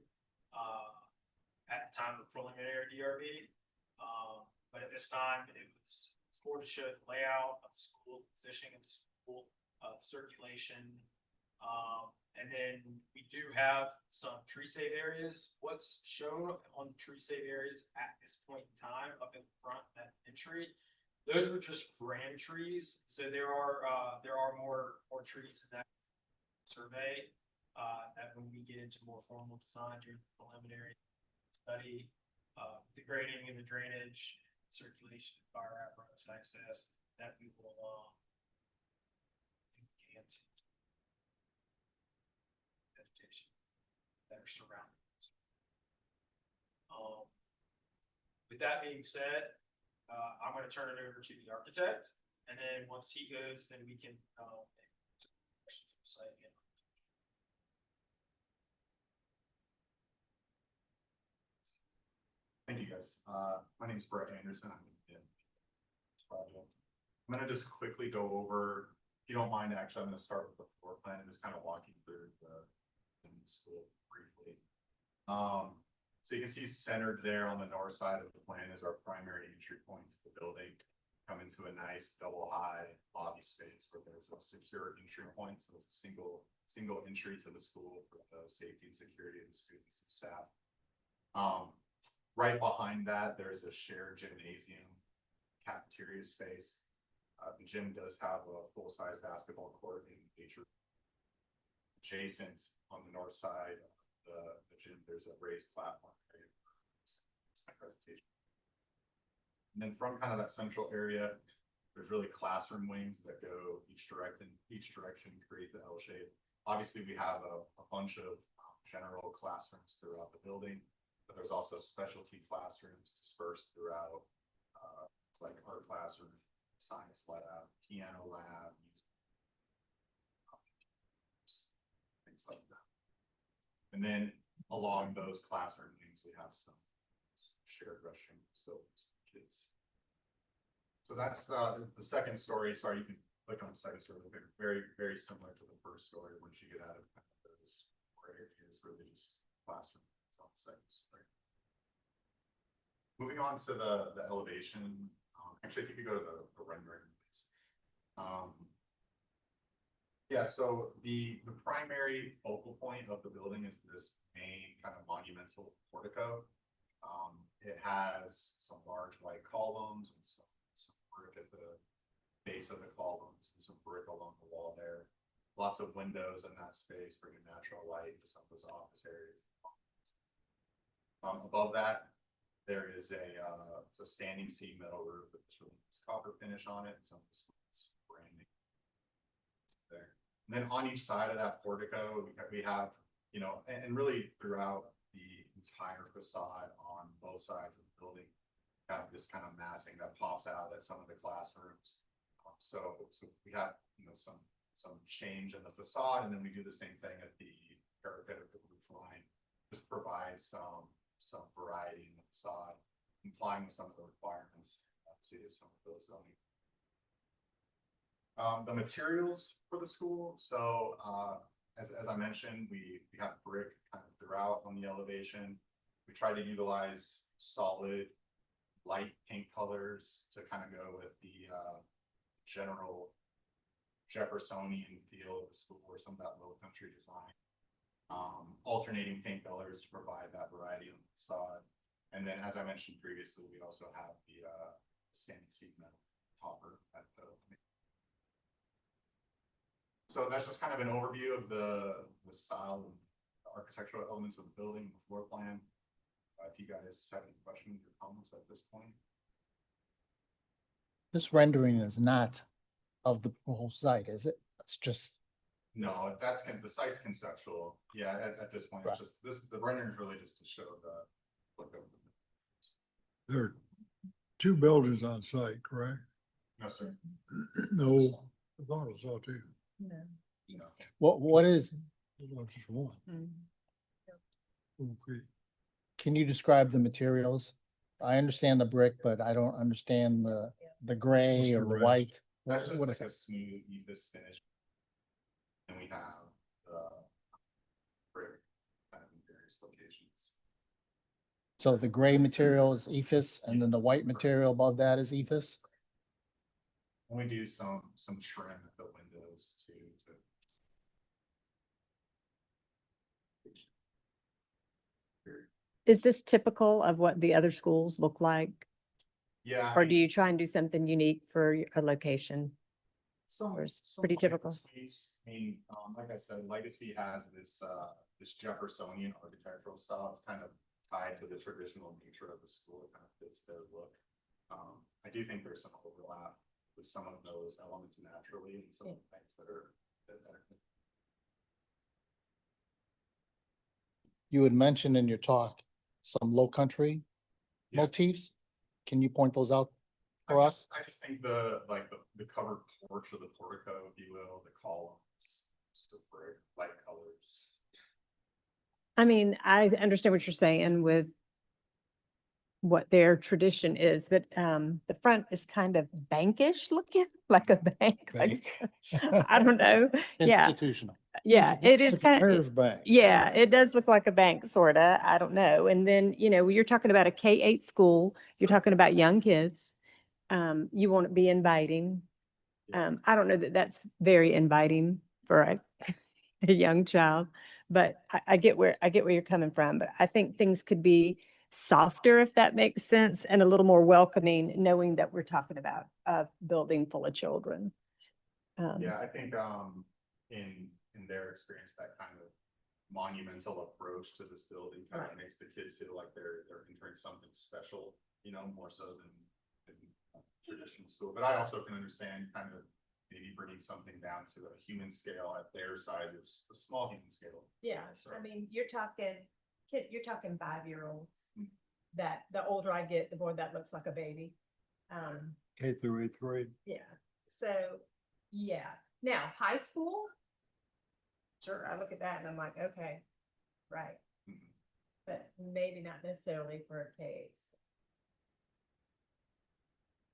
at the time of preliminary DRB. But at this time, it was for to show the layout of the school, positioning of the school, circulation. And then we do have some tree save areas. What's shown on the tree save areas at this point in time up in front at entry, those are just grand trees. So there are more trees in that survey that when we get into more formal design during the preliminary study, the grading and the drainage, circulation, fire apparatus access, that we will vegetation that are surrounding. With that being said, I'm going to turn it over to the architect, and then once he goes, then we can questions on the site again. Thank you, guys. My name is Brett Anderson. I'm in this project. I'm going to just quickly go over, if you don't mind, actually, I'm going to start with the floor plan and just kind of walk you through the school briefly. So you can see centered there on the north side of the plan is our primary entry point to the building. Come into a nice double high lobby space where there's a secure entry point. So it's a single entry to the school for the safety and security of the students and staff. Right behind that, there's a shared gymnasium cafeteria space. The gym does have a full-size basketball court in nature. Adjacent on the north side of the gym, there's a raised platform area. Presentation. And then from kind of that central area, there's really classroom wings that go each direction, create the L shape. Obviously, we have a bunch of general classrooms throughout the building, but there's also specialty classrooms dispersed throughout. It's like art classroom, science lab, piano lab, things like that. And then along those classroom wings, we have some shared restroom facilities for kids. So that's the second story. Sorry, you can click on the second story. Very, very similar to the first story. Once you get out of those areas, really just classroom on the second story. Moving on to the elevation. Actually, if you could go to the rendering, please. Yeah, so the primary focal point of the building is this main kind of monumental portico. It has some large white columns and some brick at the base of the columns and some brick along the wall there. Lots of windows in that space, bringing natural light to some of those office areas. Above that, there is it's a standing seam metal roof with this really nice copper finish on it, and some of the branding there. And then on each side of that portico, we have, you know, and really throughout the entire facade on both sides of the building, have this kind of massing that pops out at some of the classrooms. So we have, you know, some change in the facade, and then we do the same thing at the parapet of the roof line. Just provide some variety in the facade, complying with some of the requirements. See some of those zoning. The materials for the school. So as I mentioned, we have brick kind of throughout on the elevation. We try to utilize solid, light pink colors to kind of go with the general Jeffersonian feel of the school, or some of that low country design. Alternating paint colors to provide that variety on the facade. And then, as I mentioned previously, we also have the standing seam metal topper at the. So that's just kind of an overview of the style and the architectural elements of the building, the floor plan. If you guys have any questions or comments at this point. This rendering is not of the whole site, is it? It's just, No, that's the site's conceptual. Yeah, at this point, Right. it's just the rendering is really just to show the look of the. There are two buildings on site, correct? No, sir. No, I thought it was all two. No. No. what is, I thought just one. Okay. can you describe the materials? I understand the brick, but I don't understand the What's gray the or the rest? white. That's just What like is a it? smooth, Evis finish. And we have brick kind of in various locations. So the gray material is ephes and then the white material above that is ephes? And we do some trim at the windows too. Is this typical of what the other schools look like? Yeah. Or do you try and do something unique for a location? Some, Or it's some pretty minor typical? tweaks. I mean, like I said, Legacy has this Jeffersonian architectural style. It's kind of tied to the traditional nature of the school. It kind of fits their look. I do think there's some overlap with some of those elements naturally and some of the things that are. You had mentioned in your talk some low country Yeah. motifs. Can you point those out for us? I just think the covered porch of the portico, if you will, the columns, just the brick, light colors. I mean, I understand what you're saying with what their tradition is, but the front is kind of bankish looking, like a bank. like- I don't know. Yeah, Institutional. yeah, it is It's a kind of. Bears bank. Yeah, it does look like a bank, sorta. I don't know. And then, you know, you're talking about a K-8 school, you're talking about young kids. You want to be inviting. I don't know that that's very inviting for a young child, but I get where you're coming from. But I think things could be softer, if that makes sense, and a little more welcoming, knowing that we're talking about a building full of children. Yeah, I think in their experience, that kind of monumental approach to this building kind of Right. makes the kids feel like they're entering something special, you know, more so than traditional school. But I also can understand kind of maybe bringing something down to a human scale at their size. It's a small human scale. Yeah, So- I mean, you're talking 5-year-olds. That the older I get, the more that looks like a baby. K through 8th grade. Yeah, so, yeah. Now, high school? Sure, I look at that and I'm like, okay, right. Mhm. But maybe not necessarily for a K-8 school.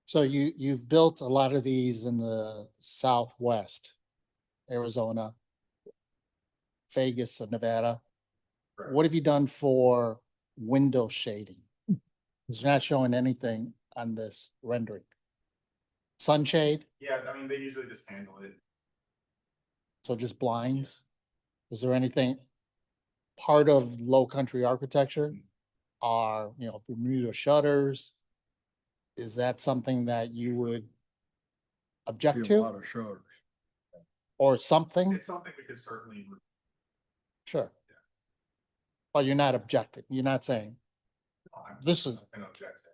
So you've built a lot of these in the Southwest, Arizona, Vegas, Nevada. Correct. What have you done for window shading? It's not showing anything on this rendering. Sunshade, Yeah, I mean, they usually just handle it. So just blinds? Is there anything part of low country architecture? Are, you know, Bermuda shutters? Is that something that you would object Be a lot to of shutters. or something? It's something we could certainly, Sure. Well, you're not objecting. You're not saying, This is- an objective.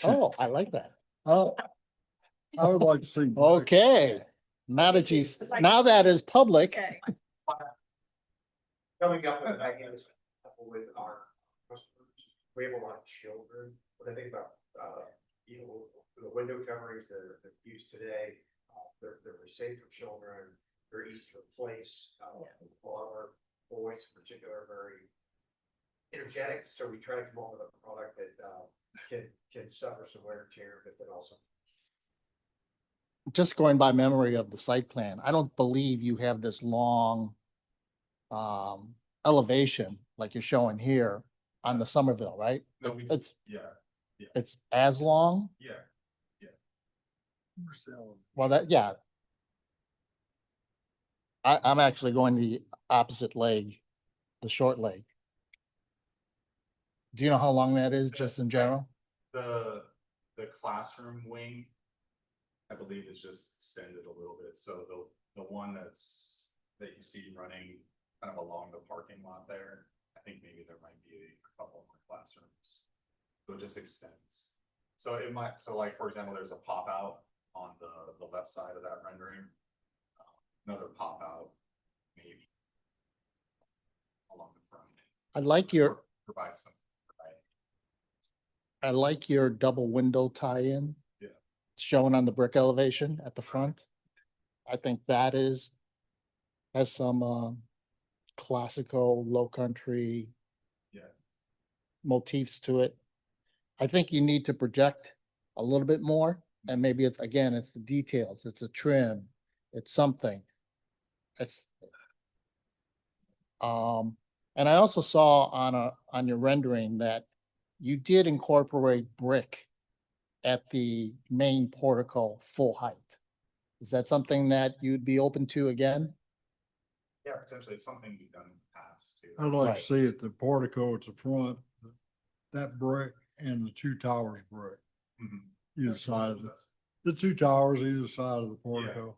oh, I like that. Oh, I would like to see. brick. Okay. Now that you, now that is public. Okay. Coming up with ideas with our customers, we have a lot of children, when I think about, you know, the window coverings that are used today, they're very safe for children, they're easy to replace. A lot of our boys in particular are very energetic, so we try to come up with a product that, can suffer some wear and tear, but then also. Just going by memory of the site plan, I don't believe you have this long elevation like you're showing here on the Somerville, right? No, It's- we- It's, Yeah, it's as long? yeah. Well, that, yeah. I'm actually going the opposite leg, the short leg. Do you know how long that is, just in general? The classroom wing, I believe, is just extended a little bit, so the one that you see running kind of along the parking lot there, I think maybe there might be a couple more classrooms. So it just extends. So it might, so like, for example, there's a pop out on the left side of that rendering. Another pop out, maybe along the front. I like your, Provide some, right? I like your double window tie-in. Yeah. Shown on the brick elevation at the front. I think that has some classical, low country. Yeah. Motifs to it. I think you need to project a little bit more, and maybe it's, again, it's the details, it's a trim, it's something. It's. And I also saw on your rendering that you did incorporate brick at the main portico full height. Is that something that you'd be open to again? Yeah, potentially it's something we've done in the past too. I'd like Right. to see it, the portico at the front, that brick and the two towers brick, Mhm. either side of the two towers, either side of the portico.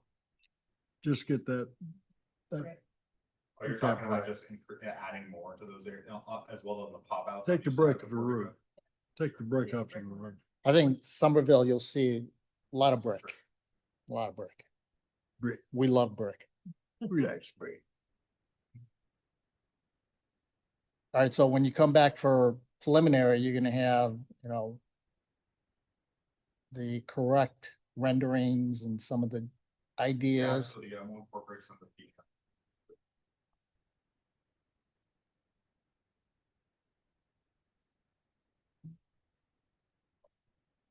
Just get that, Oh, you're Okay, talking about right. just adding more to those areas, as well as the pop outs. take the brick of the roof, take the brick up to the roof. I think Somerville, you'll see a lot of brick, a lot of brick. Brick. We love brick. Relax, brick. All right, so when you come back for preliminary, you're gonna have, you know, the correct renderings and some of the Yeah, ideas. absolutely, yeah, we'll incorporate some of the feedback.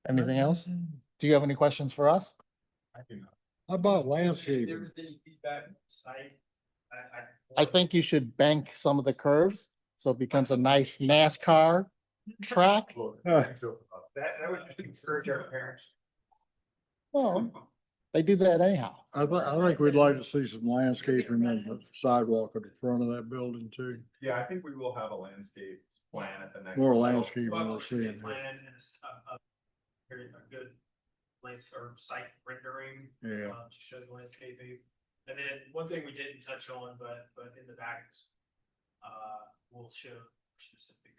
Anything else? Do you have any questions for us? I do not. How about If landscaping? there was any feedback from the site, I think you should bank some of the curves, so it becomes a nice NASCAR track. That would just encourage our parents. Well, they do that anyhow. I think we'd like to see some landscaping on the sidewalk at the front of that building too. Yeah, I think we will have a landscape plan at the next. More level. landscaping Well, we're seeing here. plan and a good place or site rendering. Yeah. To show the landscaping. And then one thing we didn't touch on, but in the back is, we'll show specific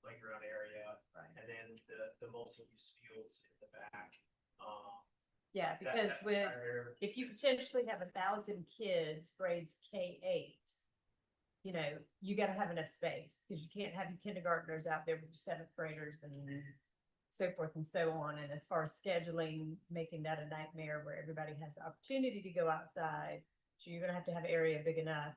playground area. And then the multi-use fields in the back. Yeah, that- because that with, entire- if you potentially have 1,000 kids, grades K-8, you know, you gotta have enough space, because you can't have your kindergartners out there with your seventh graders and so forth and so on. And as far as scheduling, making that a nightmare where everybody has the opportunity to go outside, so you're gonna have to have area big enough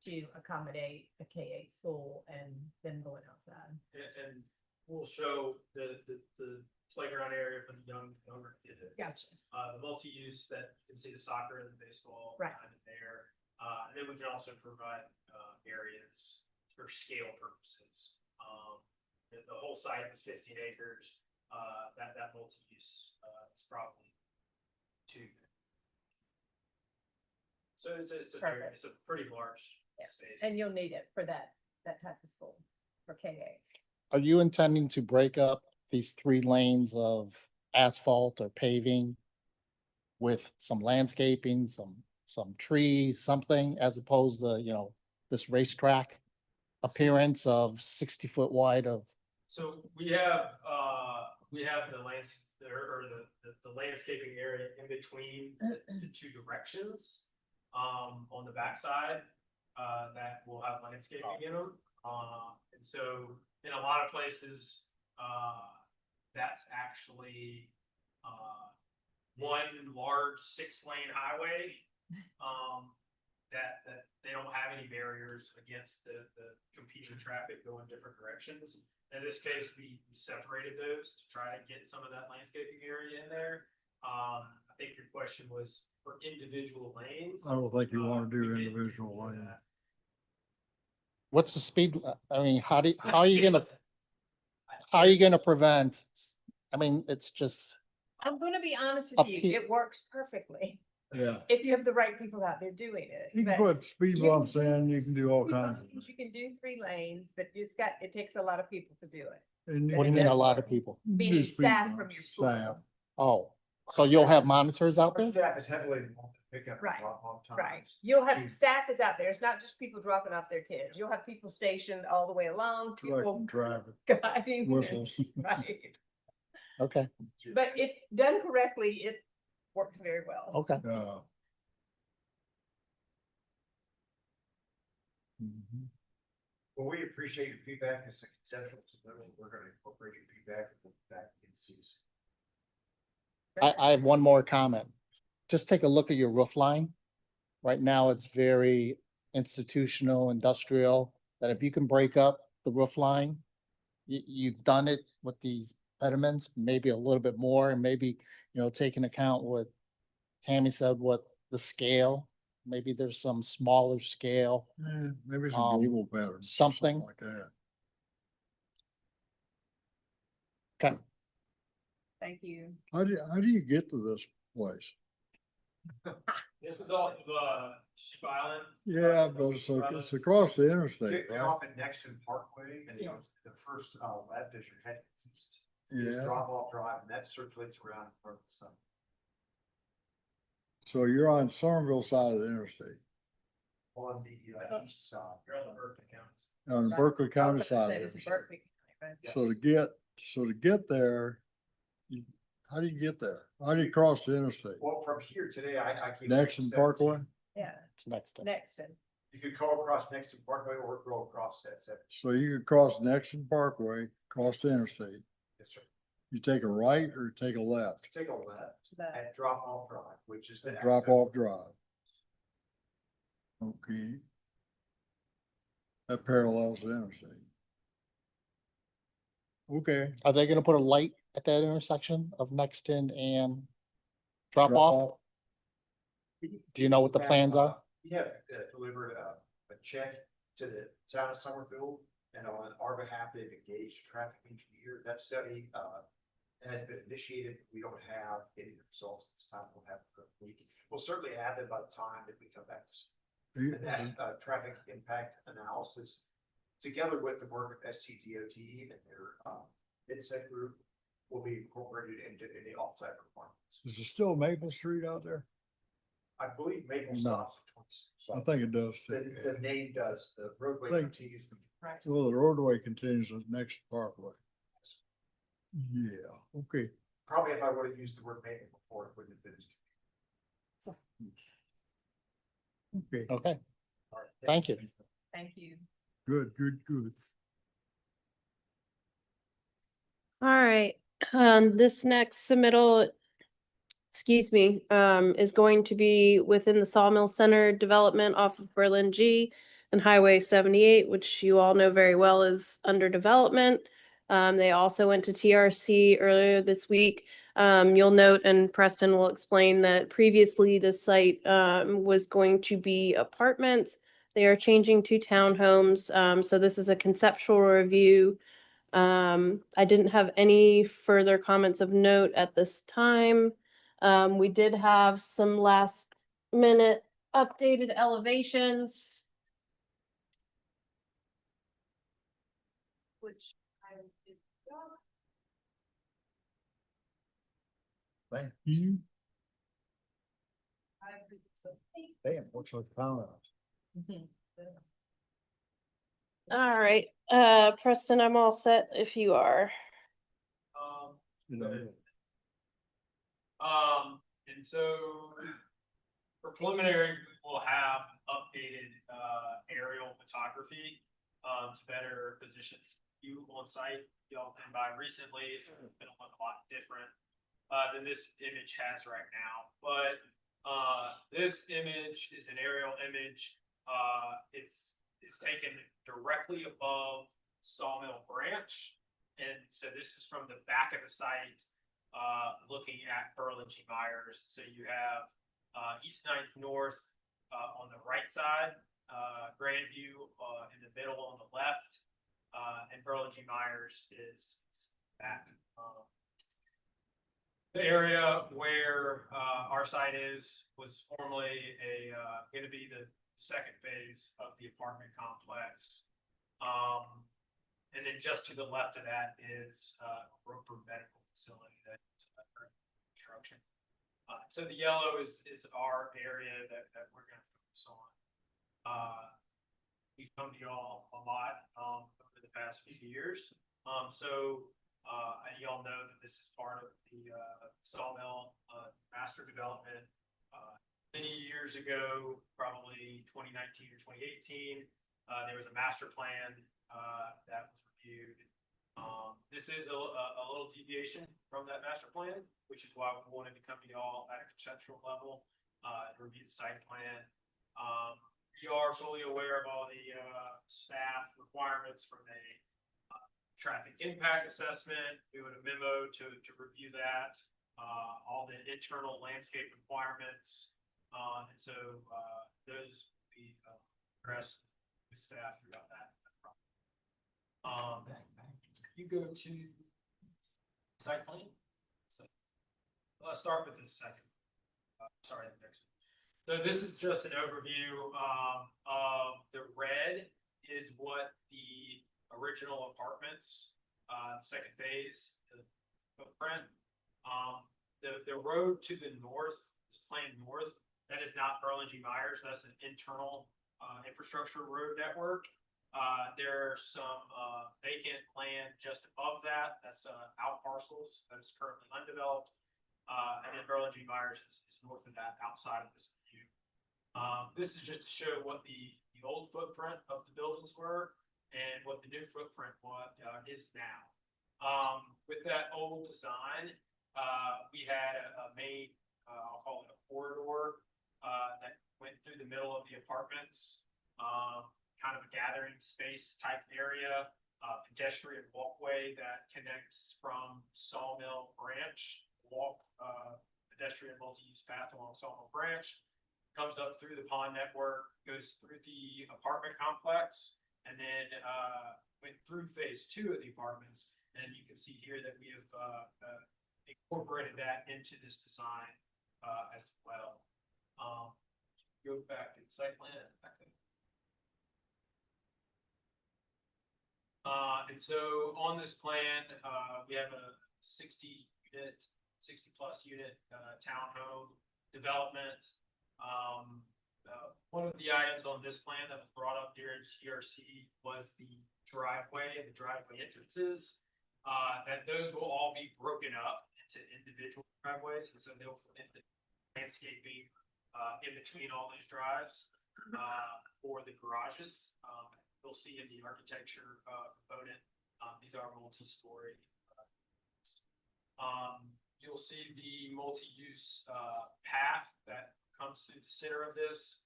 to accommodate a K-8 school and then going outside. And we'll show the playground area for the younger kids. Gotcha. The multi-use that you can see the soccer and the baseball. Right. Kind of there. And then we can also provide, areas for scale purposes. The whole site is 15 acres. That multi-use, is probably 2. So it's Perfect. it's a pretty large Yeah. space. And you'll need it for that type of school, for K-8. Are you intending to break up these 3 lanes of asphalt or paving with some landscaping, some trees, something, as opposed to, this racetrack appearance of 60-foot wide of, So we have the the landscaping area in between the two directions. On the backside, that will have landscaping in them. And so in a lot of places, that's actually, one large 6-lane highway. That they don't have any barriers against the competing traffic going different directions. In this case, we separated those to try to get some of that landscaping area in there. I think your question was for individual lanes. I don't think you want to we do didn't individual do lanes. that. what's the speed? I mean, how are you gonna prevent? I mean, it's just, I'm gonna be honest A with you, pe- it works perfectly Yeah. if you have the right people out there doing it. You can but put speed you can bumps in, you can do all speed kinds of bumps, things. You can do 3 lanes, but it takes a lot of people to do it. And But what do you it mean a does lot of work. people? you can do Meaning speed staff from bumps, your school. staff. Oh, so you'll have monitors out Our there? staff is heavily involved in pickup and Right, drop off times. Right, you'll have Chief. staff is out there, it's not just people dropping off their kids, you'll have people stationed all the way along, people Directing traffic, guiding. whistles. Right, Okay, but if done correctly, it works very well. okay. Mhm. Well, we appreciate your feedback. It's conceptual. We're gonna incorporate your feedback back in season. I have one more comment. Just take a look at your roof line. Right now, it's very institutional, industrial, that if you can break up the roof line, you've done it with these pediments, maybe a little bit more, and maybe, take into account what Tammy said, what the scale, maybe there's some smaller scale. Maybe some Um, gable patterns. or something. Like that. Okay, Thank you. How do you get to this place? This is all Sheep Island. Yeah, but it's across the interstate, Get right? off at Nexton Parkway and the first left as you're heading east. Is Yeah, Drop off drive and that circulates around in front of the sun. so you're on Somerville side of the interstate, On the east side. You're on the Berkeley County. on the Right. Berkeley I was County gonna side say of the this is interstate. Berkeley, right? So to get there, how do you get there? How do you cross the interstate? Well, from here today, I keep. Nexon Parkway? Yeah, it's next. next, You could go across Nexton Parkway or go across that seven. So you could cross Nexon Parkway, cross the interstate. Yes, sir. You take a right or take a left? Take a left the, at Drop off drive, which is the. Drop off drive. Okay. That parallels the interstate. Okay. Are they gonna put a light at that intersection of Nexton and drop off? Do you know what the plans are? We have delivered a check to the town of Somerville, and on our behalf, they've engaged a traffic engineer. That study has been initiated. We don't have any results at this time. We'll have it for a week. We'll certainly have them by the time that we come back to. And that traffic impact analysis, together with the work of SCDOT and their INSET group, will be incorporated into any offsite requirements. Is it still Maple Street out there? I believe Maple No. stops at 26. I think it does The too. name does, the roadway Think- continues to be. right. Well, the roadway continues at Nexon Parkway. Yeah, okay. Probably if I would have used the word Maple before, it wouldn't have been. Okay, Okay, thank you. Thank you. good. All right, this next submittal, excuse me, is going to be within the Sawmill Center development off of Berlin G and Highway 78, which you all know very well is under development. They also went to TRC earlier this week. You'll note, and Preston will explain, that previously the site was going to be apartments. They are changing to townhomes. So this is a conceptual review. I didn't have any further comments of note at this time. We did have some last minute updated elevations. Which I did. Thank you. Damn, what's your comment? All right, Preston, I'm all set if you are. And so for preliminary, we will have updated, aerial photography, to better position you on site. Y'all been by recently, it's been a lot different, than this image has right now. But, this image is an aerial image. It's taken directly above Sawmill Branch. And so this is from the back of the site, looking at Berlin G. Myers. So you have East 9th North on the right side, Grandview in the middle on the left, and Berlin G. Myers is back. The area where our site was formerly going to be the second phase of the apartment complex. And then just to the left of that is Roper Medical Facility that's under construction. So the yellow is our area that we're going to focus on. We've come to y'all a lot over the past few years. And y'all know that this is part of the Sawmill master development. Many years ago, probably 2019 or 2018, there was a master plan that was reviewed. This is a little deviation from that master plan, which is why we wanted to come to y'all at a conceptual level and review the site plan. We are fully aware of all the staff requirements from a traffic impact assessment. We would have memo to review that, all the internal landscape requirements. And so those will be addressed with staff throughout that. You go to site plan. So let's start with the second. Sorry, the next one. So this is just an overview of the red is what the original apartments, second phase, the footprint. The road to the north is planned north. That is not Berlin G. Myers. That's an internal infrastructure road network. There's some vacant land just above that. That's out parcels that is currently undeveloped. And then Berlin G. Myers is north of that, outside of this view. This is just to show what the old footprint of the buildings were and what the new footprint is now. With that old design, we had a main, I'll call it a corridor that went through the middle of the apartments. Kind of a gathering space type area, pedestrian walkway that connects from Sawmill Branch, pedestrian multi-use path along Sawmill Branch, comes up through the pond network, goes through the apartment complex, and then went through phase 2 of the apartments. And you can see here that we have incorporated that into this design as well. Go back to the site plan. And so on this plan, we have a 60 plus unit townhome development. One of the items on this plan that was brought up during TRC was the driveway and the driveway entrances. That those will all be broken up into individual driveways, and so they'll fit the landscaping in between all those drives for the garages. You'll see in the architecture component, these are multi-story. You'll see the multi-use path that comes through the center of this,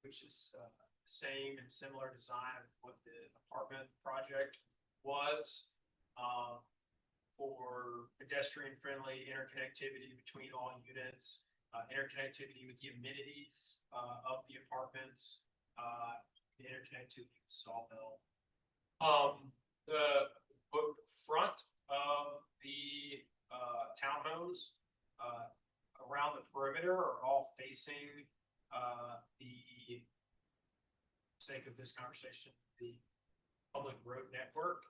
which is the same and similar design of what the apartment project was, for pedestrian-friendly interconnectivity between all units, interconnectivity with the amenities of the apartments, the interconnectivity with Sawmill. The front of the townhomes around the perimeter are all facing the sake of this conversation, the public road network.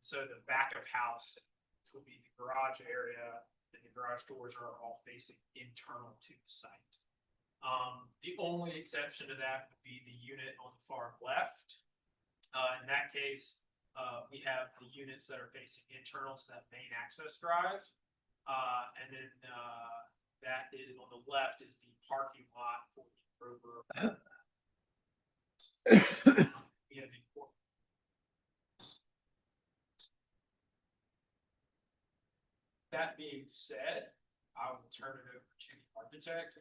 So the back of house, which will be the garage area, and the garage doors are all facing internal to the site. The only exception to that would be the unit on the far left. In that case, we have the units that are facing internal to that main access drive. And then that is on the left is the parking lot for the Kroger. We have important. That being said, I will turn it over to the architect.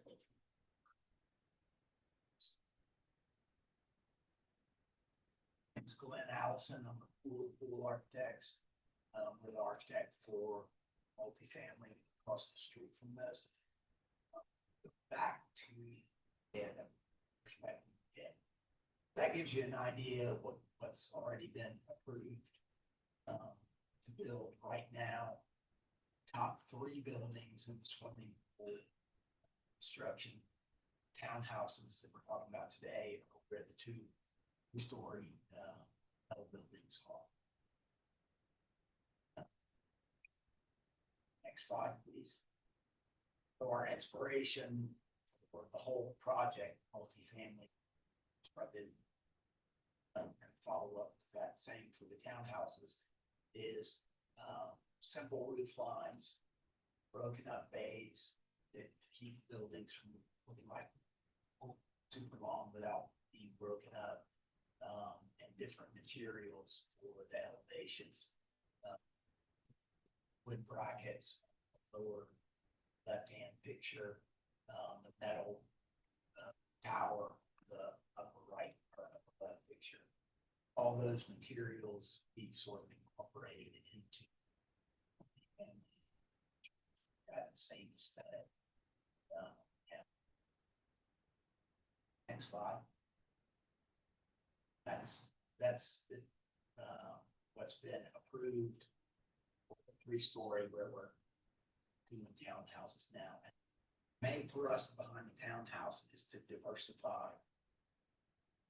Name's Glenn Allison. I'm a pool architects. We're the architect for multifamily across the street from this. Back to perspective. That gives you an idea of what's already been approved to build right now. Top 3 buildings in the swimming pool construction. Townhouses that we're talking about today are where the 2-story metal buildings are. Next slide, please. So our inspiration for the whole project, multifamily, and follow up with that same for the townhouses, is simple roof lines, broken up bays that keep buildings from looking like super long without being broken up, and different materials for the elevations. Wood brackets, lower left-hand picture, the metal tower, the upper right or upper left picture. All those materials we've sort of incorporated into that same aesthetic. Yeah. Next slide. That's the what's been approved for the 3-story where we're doing townhouses now. And the main thrust behind the townhouse is to diversify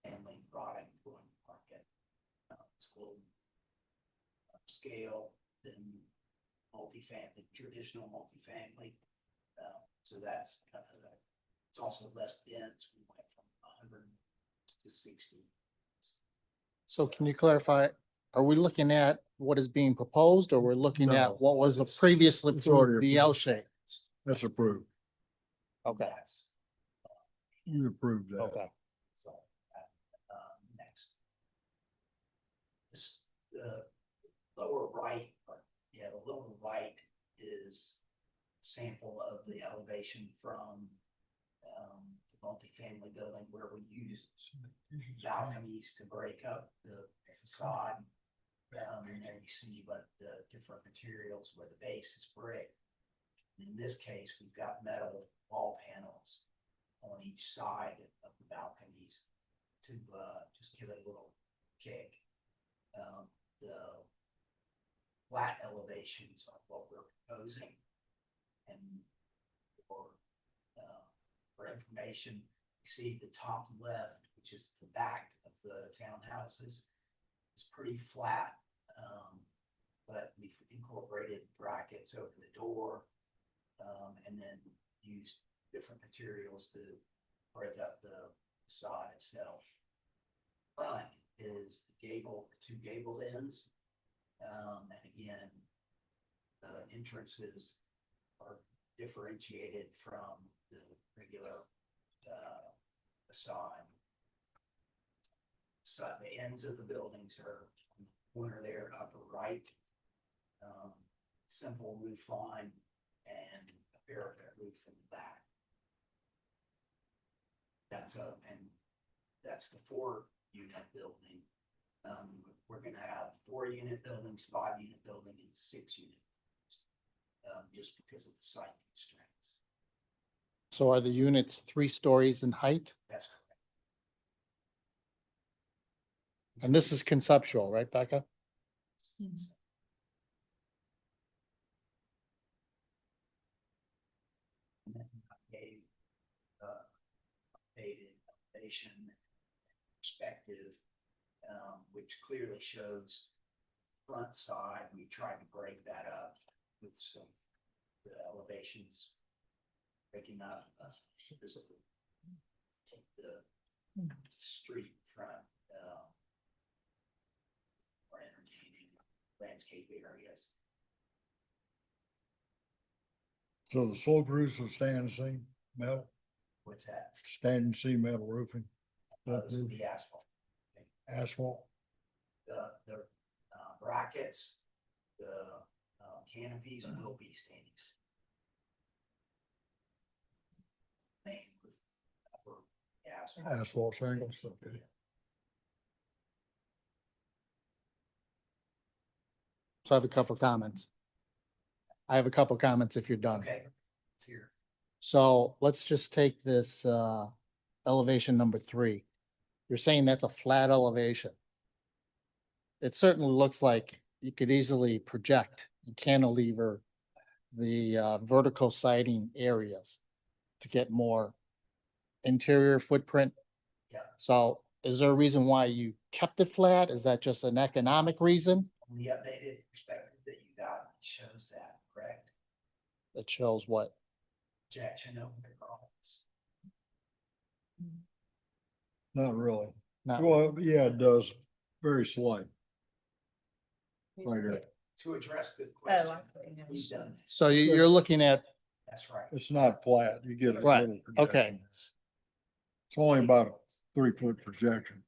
family product going to market. It's a little scale than multifamily, traditional multifamily. So that's kind of the, it's also less dense. We went from 100 to 60. So can you clarify, are we looking at what is being proposed or we're looking No, at what was it's- previously it's already approved, the L shape? That's approved. Okay, That's, You approved that. okay. so, next. This, the lower right, the lower right is a sample of the elevation from the multifamily building where we used balconies to break up the facade. And there you see what the different materials where the base is brick. In this case, we've got metal wall panels on each side of the balconies to just give it a little kick. The flat elevations are what we're proposing. And for information, you see the top left, which is the back of the townhouses. It's pretty flat, but we've incorporated brackets over the door, and then used different materials to break up the facade itself. Front is the gable, the 2 gabled ends, and again, the entrances are differentiated from the regular facade. So the ends of the buildings are on the corner there, upper right. Simple roof line and a parapet roof in the back. That's the 4-unit building. We're going to have 4-unit buildings, 5-unit building, and 6-unit buildings, just because of the site constraints. So are the units 3 stories in height? That's correct. And this is conceptual, right, Becca? And then I gave elevation perspective, which clearly shows front side. We tried to break that up with some, the elevations breaking up. This is the street front, more entertaining landscape areas. So the slope roofs will stand the same metal, What's that? standing seam metal roofing, This would be asphalt. asphalt. The brackets, the canopies will be standing. Main with upper asphalt. Asphalt shingles, okay. So I have a couple comments. I have a couple comments if you're done. Okay, it's here. So let's just take this elevation number 3. You're saying that's a flat elevation. It certainly looks like you could easily project and cantilever the vertical siding areas to get more interior footprint. Yeah. So is there a reason why you kept it flat? Is that just an economic reason? The updated perspective that you got shows that, correct? That shows what? Projection over the columns. Not really. Not, Well, yeah, it does. Very slight. Right here. To address the Oh, I question, see. we've done this. so you're looking at, That's right. It's not flat. You get a right, little okay. projection. It's only about a 3-foot projection.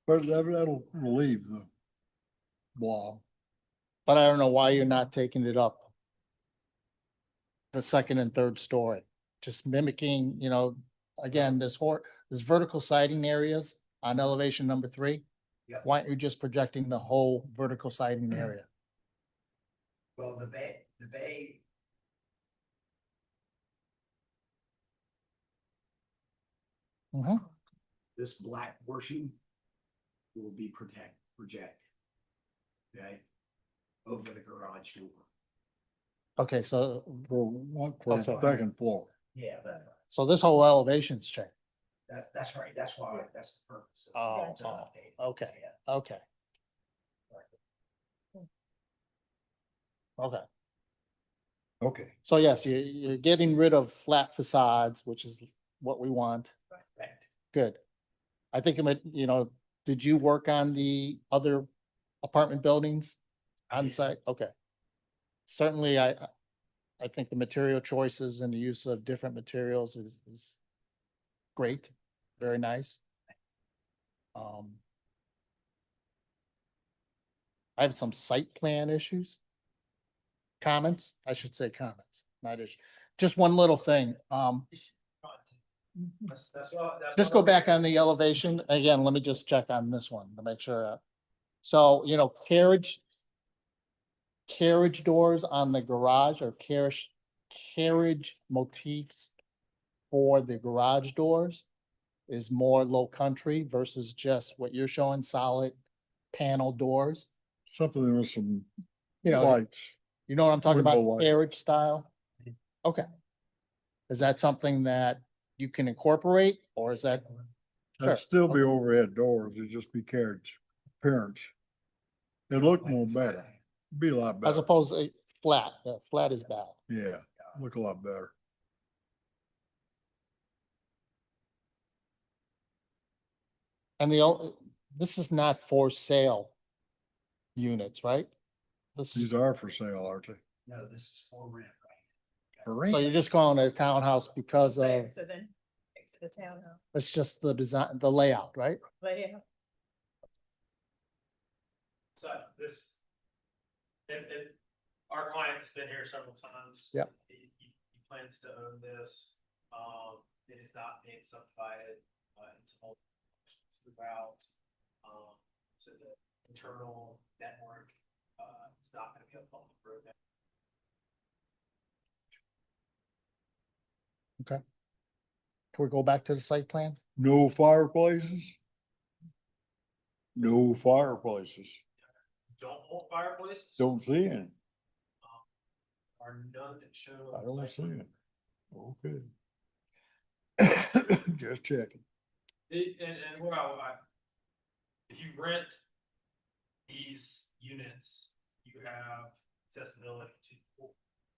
But that'll relieve the blob. But I don't know why you're not taking it up the second and third story, just mimicking, again, this vertical siding areas on elevation number 3. Yeah. Why aren't you just projecting the whole vertical siding area? Well, the bay, Mhm. this black portion will be projected. Okay, over the garage door. Okay, so, For the Okay. second floor. Yeah, so this whole elevation's changed. that's right. That's why, that's the purpose. of Oh, the update. okay. Yeah. Okay. Okay. Okay. So yes, you're getting rid of flat facades, which is what we want. Correct. Good. I think, did you work on the other apartment buildings I on did. site? Okay. Certainly, I think the material choices and the use of different materials is great, very nice. I have some site plan issues. Comments, I should say comments, not issues. Just one little thing, just go back on the elevation. Again, let me just check on this one to make sure. So, carriage doors on the garage or carriage motifs for the garage doors is more low country versus just what you're showing, solid panel doors. Something with some You know, lights. you know what I'm talking Window about, light. carriage style? Okay. Is that something that you can incorporate or is that? That'd Sure, still be okay. overhead doors. It'd just be carriage appearance. It look more better. Be a lot As better. opposed to flat, flat is bad. Yeah, look a lot better. And this is not for sale units, right? This, These are for sale, aren't they? No, this is for rent, right? For so rent. you're just calling it a townhouse because So of, so then, makes it a townhouse. it's just the design, the layout, right? But yeah, So our client has been here several times. Yep. He plans to own this. It is not being subdivided, into multiple throughout. So the internal network, is not gonna be a public road. Can we go back to the site plan? No fireplaces? No fireplaces. Don't hold fireplaces. Don't see any. Are none that show. I don't see it. Okay. Just checking. And what if you rent these units, you have accessibility to.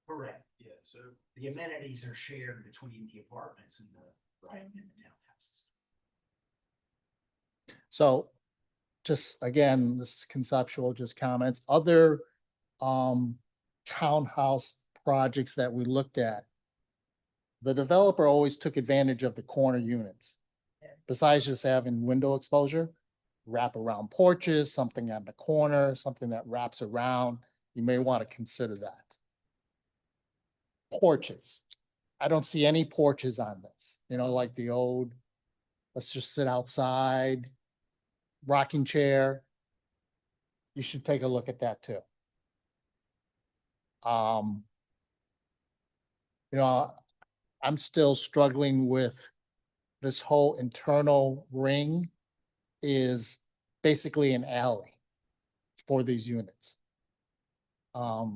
Correct. Yeah, so. The amenities are shared between the apartments and the townhouses. So just again, this is conceptual, just comments, other townhouse projects that we looked at. The developer always took advantage of the corner units. Besides just having window exposure, wrap around porches, something on the corner, something that wraps around, you may want to consider that. Porches. I don't see any porches on this, like the old, let's just sit outside, rocking chair. You should take a look at that too. I'm still struggling with this whole internal ring is basically an alley for these units. I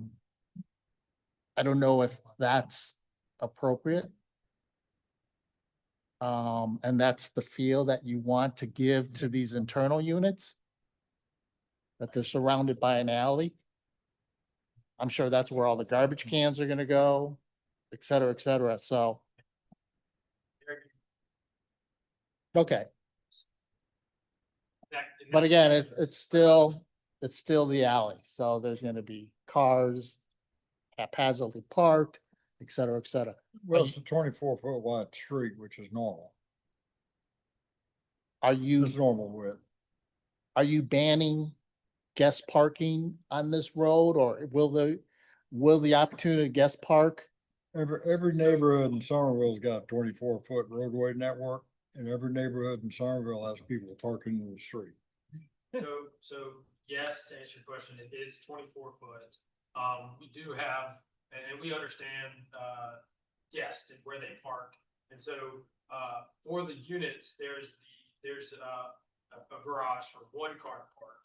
don't know if that's appropriate. And that's the feel that you want to give to these internal units, that they're surrounded by an alley. I'm sure that's where all the garbage cans are gonna go, et cetera, et cetera, so. Okay, but again, it's still the alley, so there's gonna be cars haphazardly parked, et cetera, et cetera. Well, it's a 24-foot wide street, which is normal. Are you, It's normal width. are you banning guest parking on this road, or will the opportunity to guest park? Every neighborhood in Somerville's got a 24-foot roadway network, and every neighborhood in Somerville has people parking in the street. So yes, to answer your question, it is 24 foot. We do have, and we understand, guests and where they park. And so, for the units, there's a garage for one car to park.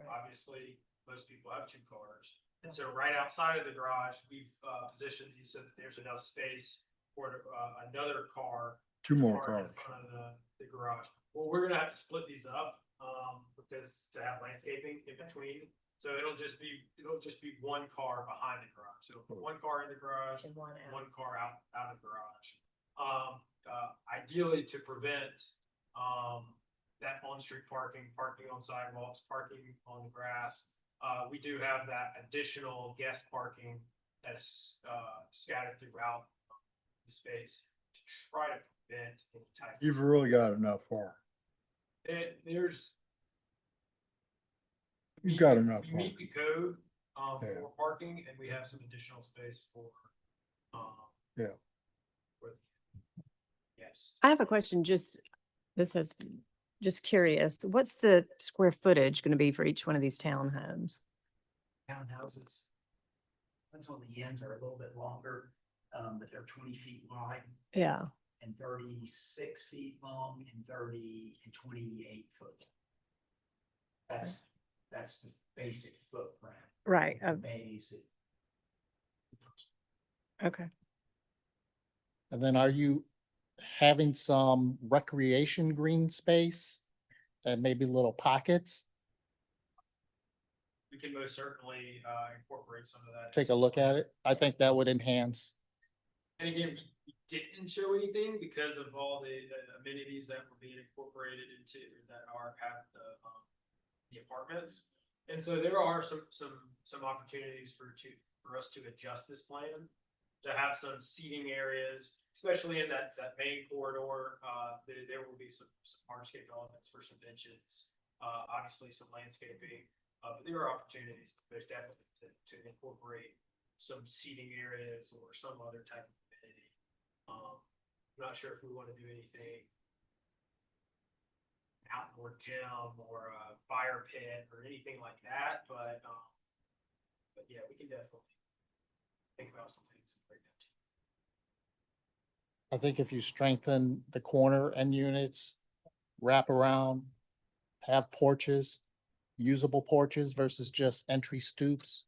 Obviously, most people have two cars. And so right outside of the garage, we've, positioned these so that there's enough space for, another car. Two more park in cars. front of the garage. Well, we're gonna have to split these up, because to have landscaping in between. So it'll just be one car behind the garage. So put one car in the garage, And one out. one car out of the garage. Ideally to prevent, that on-street parking on sidewalks, parking on the grass. We do have that additional guest parking that is, scattered throughout the space to try to prevent any type. You've really got enough for. There's. You've got enough We meet the parking. code, Yeah. for parking, and we have some additional space for, Yeah. for- Yes. I have a question, just curious, what's the square footage going to be for each one of these townhomes? Townhouses. Depends on the ends are a little bit longer, but they're 20 feet wide Yeah, and 36 feet long and 28 foot. That's the basic footprint. right, The bays. okay. And then are you having some recreation green space and maybe little pockets? We can most certainly, incorporate some of that. Take a look at it. I think that would enhance. And again, we didn't show anything because of all the amenities that were being incorporated into that are at the apartments. And so there are some opportunities for us to adjust this plan, to have some seating areas, especially in that main corridor. There will be some hardscape elements for some benches, obviously some landscaping. But there are opportunities, there's definitely to incorporate some seating areas or some other type of amenity. I'm not sure if we want to do anything outdoor gym or a fire pit or anything like that, but yeah, we can definitely think about some things and bring that to you. I think if you strengthen the corner end units, wrap around, have porches, usable porches versus just entry stoops.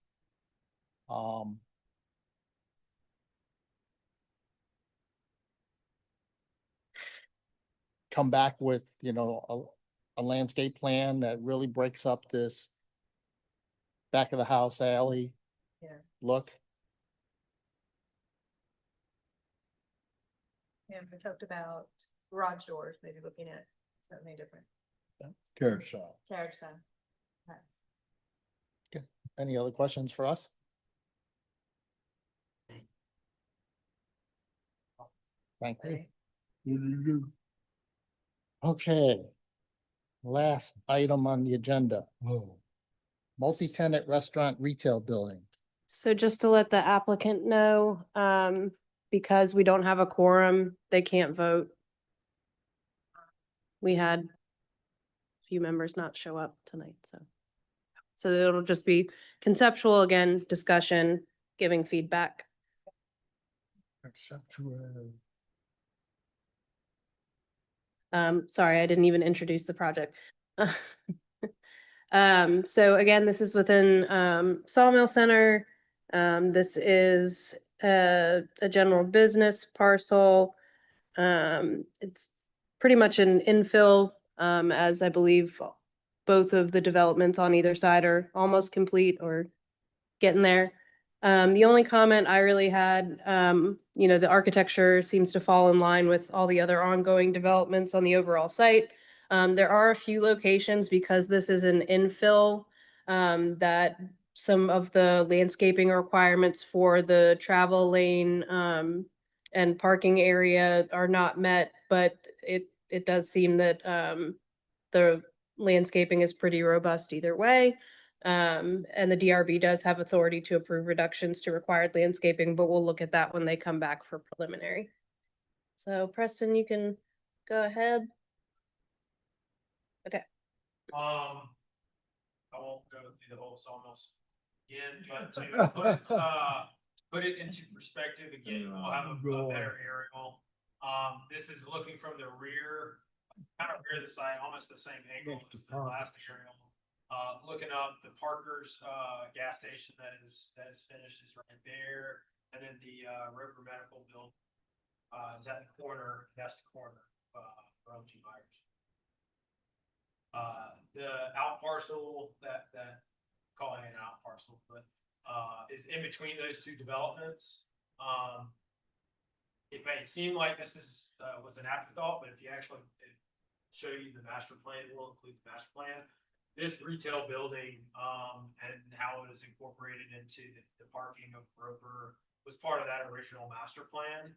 come back with, you know, a landscape plan that really breaks up this back of the house alley Yeah. look. Yeah, we talked about garage doors, maybe looking at something different, Carrot shop. carriage sign. Nice. Any other questions for us? Thank you. Okay. Last item on the agenda, Oh, multi-tenant restaurant retail building. So just to let the applicant know, because we don't have a quorum, they can't vote. We had a few members not show up tonight, so. So it'll just be conceptual, again, discussion, giving feedback. conceptual. Sorry, I didn't even introduce the project. So again, this is within, Sawmill Center. This is a general business parcel. It's pretty much an infill, as I believe both of the developments on either side are almost complete or getting there. The only comment I really had, you know, the architecture seems to fall in line with all the other ongoing developments on the overall site. There are a few locations, because this is an infill, that some of the landscaping requirements for the travel lane, and parking area are not met, but it does seem that, the landscaping is pretty robust either way. And the DRB does have authority to approve reductions to required landscaping, but we'll look at that when they come back for preliminary. So Preston, you can go ahead. Okay. I won't go through the whole sawmills again, but to put it into perspective again, we'll have a better aerial. This is looking from the rear, kind of rear of the site, almost the same angle as the last aerial. Looking up the Parker's gas station that is finished is right there, and then the Roper Medical building is at the corner. That's the corner for LG Myers. The out parcel that calling it an out parcel, but is in between those two developments. It may seem like this is was an afterthought, but if you actually show you the master plan, we'll include the master plan. This retail building and how it is incorporated into the parking of Roper was part of that original master plan.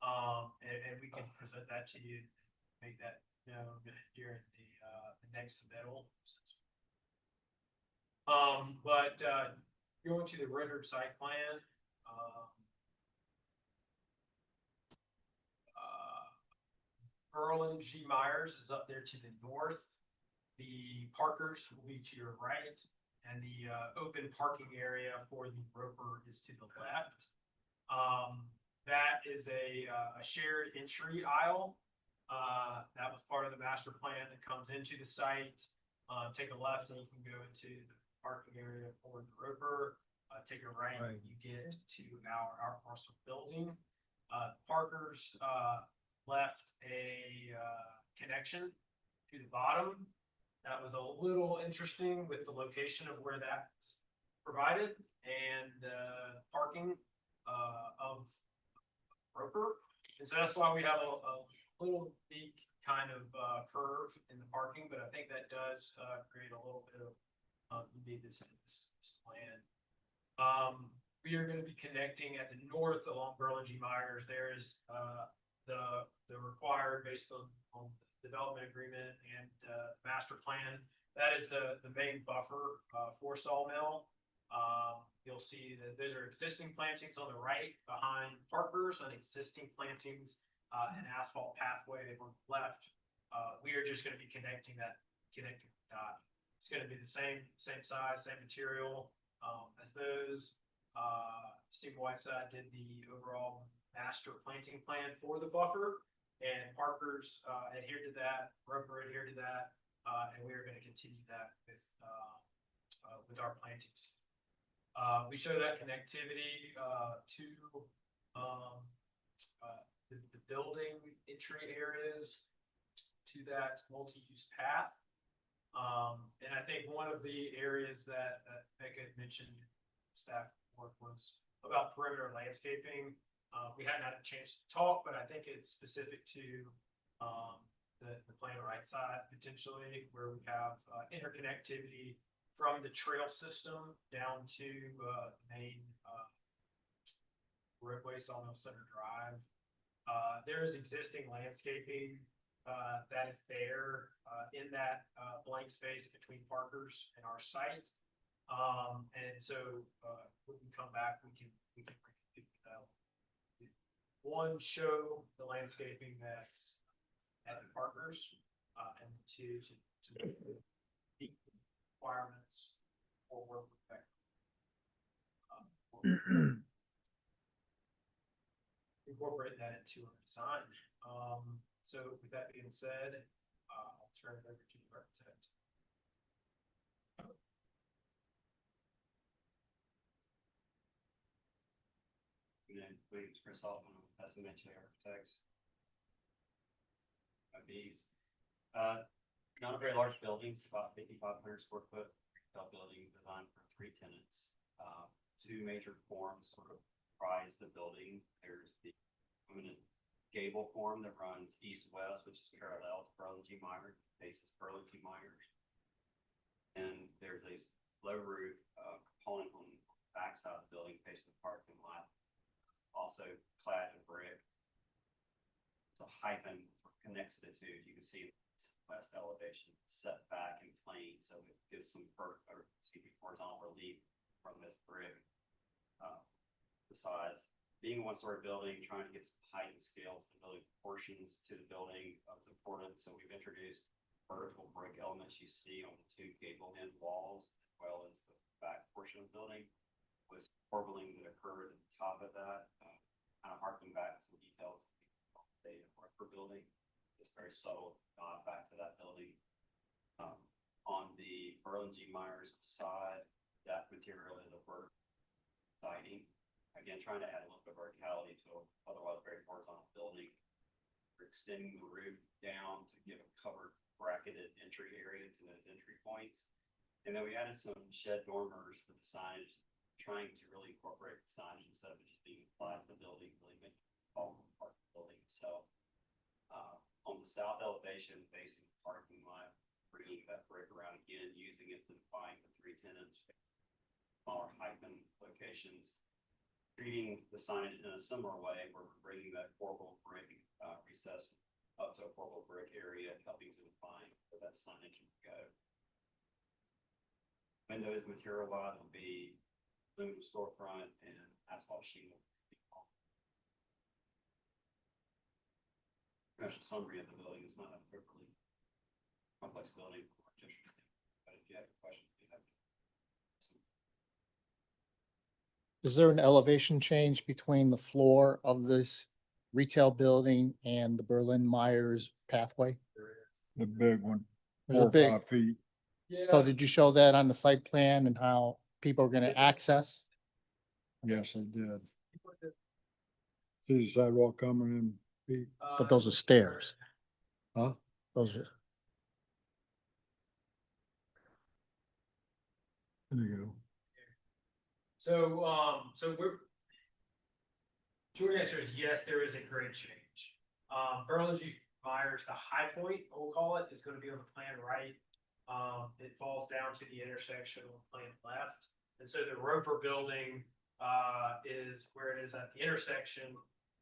And we can present that to you, make that known during the next submittal. But going to the rendered site plan, Erlen G. Myers is up there to the north. The Parkers will be to your right, and the open parking area for the Roper is to the left. That is a shared entry aisle. That was part of the master plan that comes into the site. Take a left and you can go into the parking area for the Roper. Take a right, you get to our parcel building. Parkers left a connection to the bottom. That was a little interesting with the location of where that's provided and the parking of Roper. And so that's why we have a little unique kind of curve in the parking, but I think that does create a little bit of uniqueness in this plan. We are going to be connecting at the north along Erlen G. Myers. There is the required based on the development agreement and master plan. That is the main buffer for Sawmill. You'll see that those are existing plantings on the right behind Parkers and existing plantings and asphalt pathway on the left. We are just going to be connecting dot. It's going to be the same size, same material as those. Steve Whiteside did the overall master planting plan for the buffer, and Parkers adhered to that, Roper adhered to that, and we are going to continue that with our plantings. We show that connectivity to the building entry areas. to that multi-use path. And I think one of the areas that Becca had mentioned, staff report, was about perimeter landscaping. We hadn't had a chance to talk, but I think it's specific to the plan right side potentially, where we have interconnectivity from the trail system down to the main roadway, Sawmill Center Drive. There is existing landscaping that is there in that blank space between Parker's and our site. And so when we come back, we can one, show the landscaping that's at the Parker's, and two, to meet requirements for work effect. Incorporate that into our design. So with that being said, I'll turn it over to the architect. My name is Chris Altman, SMHA Architects. These, not a very large building, it's about 5,500 square foot retail building designed for 3 tenants. Two major forms sort of comprise the building. There's the permanent gable form that runs east-west, which is parallel to Burlington G. Myers, faces Burlington G. Myers. And there's a low roof component on the back side of the building facing the parking lot, also clad in brick. So hyphen connects the two. You can see the west elevation set back and plane, so it gives some horizontal relief from this brick. Besides being a one-story building, trying to get some height and scale to the building proportions to the building was important. So we've introduced vertical brick elements you see on the 2 gable end walls, as well as the back portion of the building. Was corbelling that occurred at the top of that, kind of harking back to some details of the Hartford building. It's very subtle back to that building. On the Burlington G. Myers side, that material is a vertical siding. Again, trying to add a little bit of verticality to an otherwise very horizontal building. We're extending the roof down to give a covered bracketed entry area to those entry points. And then we added some shed dormers for the signage, trying to really incorporate the signage instead of it just being applied to the building, really make it all part of the building itself. On the south elevation facing the parking lot, bringing that brick around again, using it to define the 3 tenants, smaller hyphen locations. Treating the signage in a similar way, where we're bringing that corbel brick recess up to a corbel brick area, helping to define where that signage will go. Windows material-wise will be aluminum storefront and asphalt shingle. Commercial summary of the building is not a particularly complex building, but if you have a question, you have to. Is there an elevation change between the floor of this retail building and the Berlin Myers pathway? The big one, There's 4 a or big, 5 feet. so did you show that on the site plan and how people are gonna access? Yes, I did. See the sidewalk coming in feet, But those are stairs. huh? Those are, There you go. So short answer is yes, there is a grade change. Burlington G. Myers, the high point, we'll call it, is going to be on the plan right. It falls down to the intersection on the plan left. And so the Roper building is where it is at the intersection,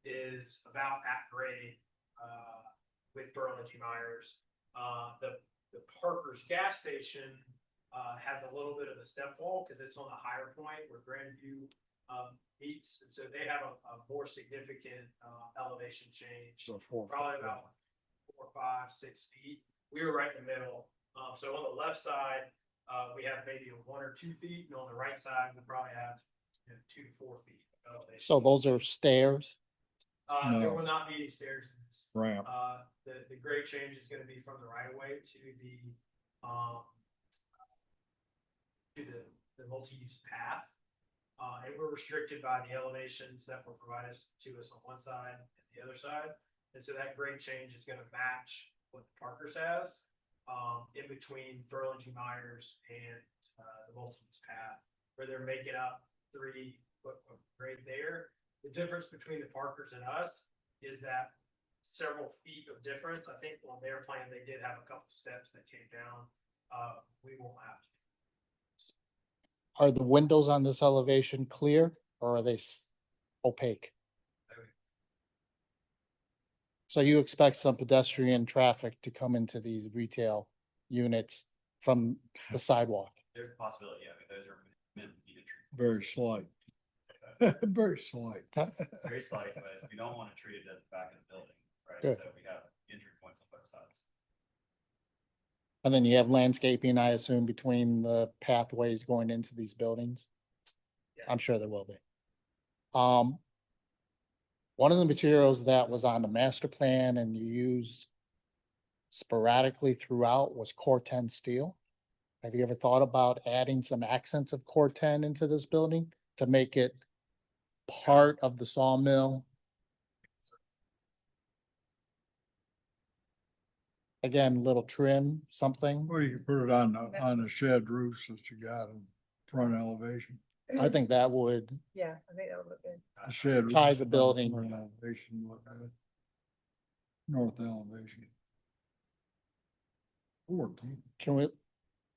is about at grade with Burlington G. Myers. The Parker's gas station has a little bit of a step wall because it's on the higher point where Grandview meets. And so they have a more significant elevation change, So 4 probably foot about 4, 5, 6 feet. We were right in the middle. So on the left side, we have maybe 1 or 2 feet, and on the right side, we probably have 2 to 4 feet elevation. so those are stairs? There No. will not be any stairs in this. Ramp. The grade change is going to be from the right of way to the multi-use path. And we're restricted by the elevations that were provided to us on one side and the other side. And so that grade change is going to match what the Parkers has, in between Burlington Myers and, the multi-use path, where they're making up 3 foot of grade there. The difference between the Parkers and us is that several feet of difference. I think on their plan, they did have a couple steps that came down. We won't have to. Are the windows on this elevation clear or are they opaque? So you expect some pedestrian traffic to come into these retail units from the sidewalk? There's a possibility, yeah, those are meant to be the tree. Very slight. Very slight. Very slight, but we don't want to treat it at the back of the building, right? Good. So we have entry points on both sides. And then you have landscaping, I assume, between the pathways going into these buildings? Yeah. I'm sure there will be. One of the materials that was on the master plan and you used sporadically throughout was Core-10 steel. Have you ever thought about adding some accents of Core-10 into this building to make it part of the sawmill? Again, little trim, something. Or you can put it on the shed roofs that you got in front elevation. I think that would Yeah, I think that would look good. The shed. Tie roofs the on building. front elevation look good. North elevation. 14. Can we,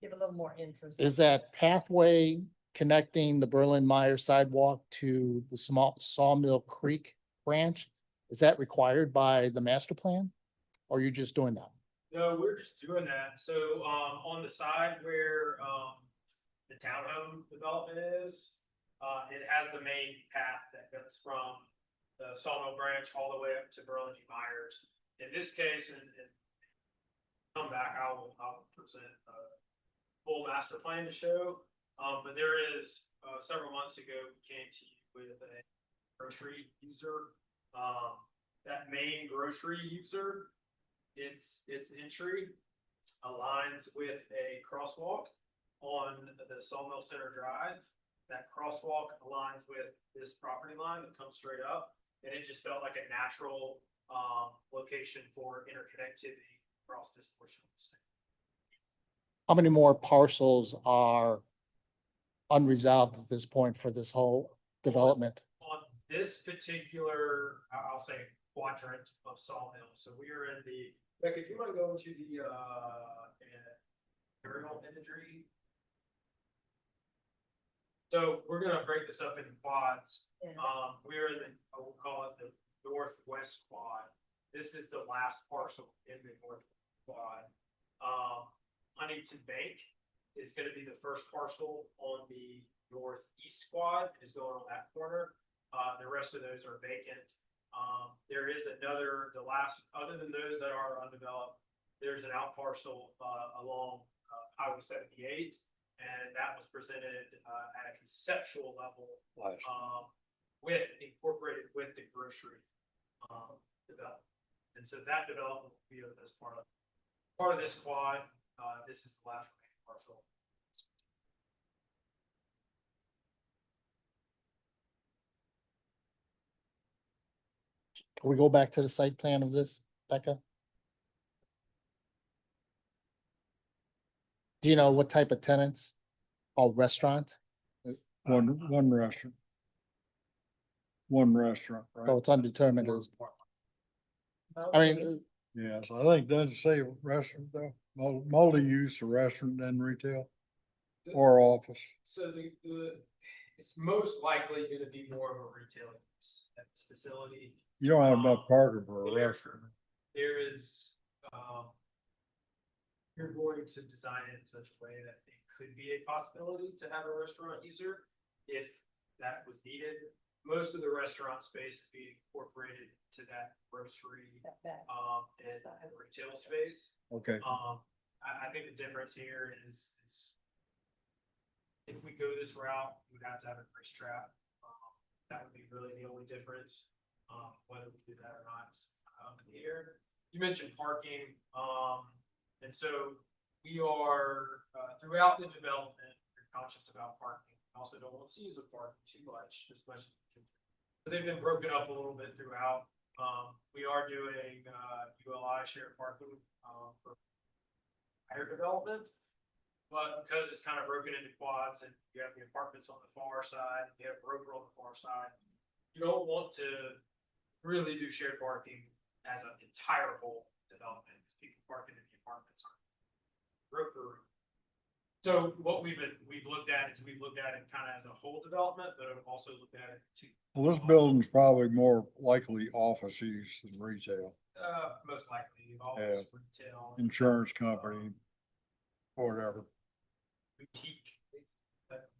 Give a little more interest. is that pathway connecting the Berlin Meyer sidewalk to the small Sawmill Creek branch? Is that required by the master plan? Or you're just doing that? No, we're just doing that. So, on the side where, the townhome development is, it has the main path that goes from the Sawmill Branch all the way up to Burlington Myers. In this case, and come back, I'll present a full master plan to show. But there is, several months ago, we came to you with a grocery user. That main grocery user, its entry aligns with a crosswalk on the Sawmill Center Drive. That crosswalk aligns with this property line that comes straight up, and it just felt like a natural location for interconnectivity across this portion of the state. How many more parcels are unresolved at this point for this whole development? On this particular, I'll say quadrant of Sawmill, so we are in the, Becky, if you want to go into the aerial imagery. So we're gonna break this up into quads. Yeah. We're in the, I will call it the northwest quad. This is the last parcel in the northwest quad. Huntington Bank is gonna be the first parcel on the northeast quad, is going on that corner. The rest of those are vacant. There is another, the last, other than those that are undeveloped, there's an out parcel along Highway 78. And that was presented at a conceptual level, incorporated with the grocery development. And so that development will be as part of this quad. This is the last remaining parcel. Can we go back to the site plan of this, Becca? Do you know what type of tenants? Oh, restaurant? One restaurant. One restaurant, So right? it's undetermined as, I mean, Yes, I think doesn't say restaurant though, multi-use or restaurant and retail or office. So it's most likely gonna be more of a retail use at this facility. You don't have enough parking for a There- restaurant. There is, you're going to design it in such a way that it could be a possibility to have a restaurant user if that was needed. Most of the restaurant space is being incorporated to that grocery, and retail space. Okay, I think the difference here is if we go this route, we would have to have a grease trap. That would be really the only difference, whether we do that or not, is up in the air. You mentioned parking, and so we are, throughout the development, we're conscious about parking. Also don't want to seize the parking too much, as much as we can. So they've been broken up a little bit throughout. We are doing, ULI shared parking, for higher development. But because it's kind of broken into quads and you have the apartments on the far side, you have Roper on the far side, you don't want to really do shared parking as an entire whole development. People parking in the apartments are Roper. So what we've looked at is we've looked at it kind of as a whole development, but I've also looked at it to. Well, this building's probably more likely office use than retail, Most likely office, retail. insurance company, whatever. Boutique. But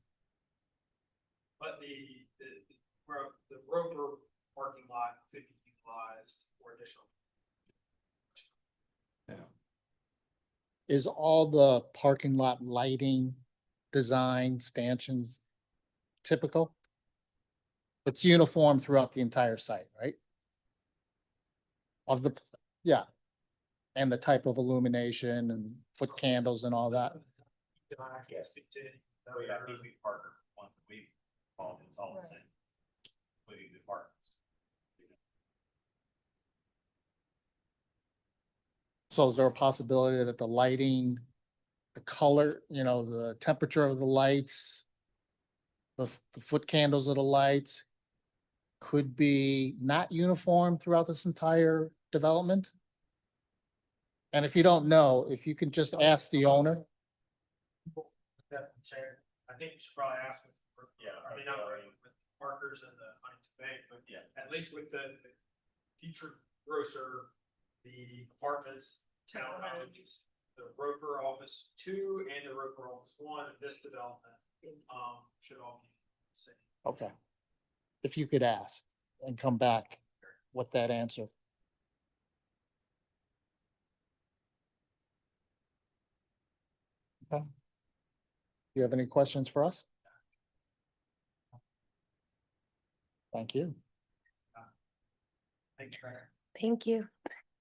the Roper parking lot could be utilized for additional. Is all the parking lot lighting, design, stanchions typical? It's uniform throughout the entire site, right? Of the, yeah. And the type of illumination and foot candles and all that. I can't speak to it. Oh, yeah, we partner, one, we call it, it's all the same. Including the partners. So is there a possibility that the lighting, the color, the temperature of the lights, the foot candles of the lights could be not uniform throughout this entire development? And if you don't know, if you can just ask the owner. I think you should probably ask with, I mean, not already. with Parkers and the Huntington Bank, but Yeah. at least with the future grocer, the apartments, townhomes, the Roper Office 2 and the Roper Office 1 of this development, should all be the same. Okay. If you could ask and come back with that answer. Okay. You have any questions for us? Thank you. Thank you, Mayor. Thank you.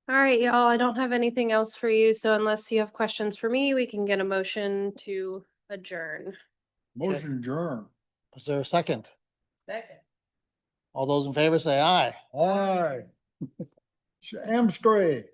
All right, y'all, I don't have anything else for you, so unless you have questions for me, we can get a motion to adjourn. Motion adjourned. Is there a second? Second. All those in favor say aye. Aye. Amstrad.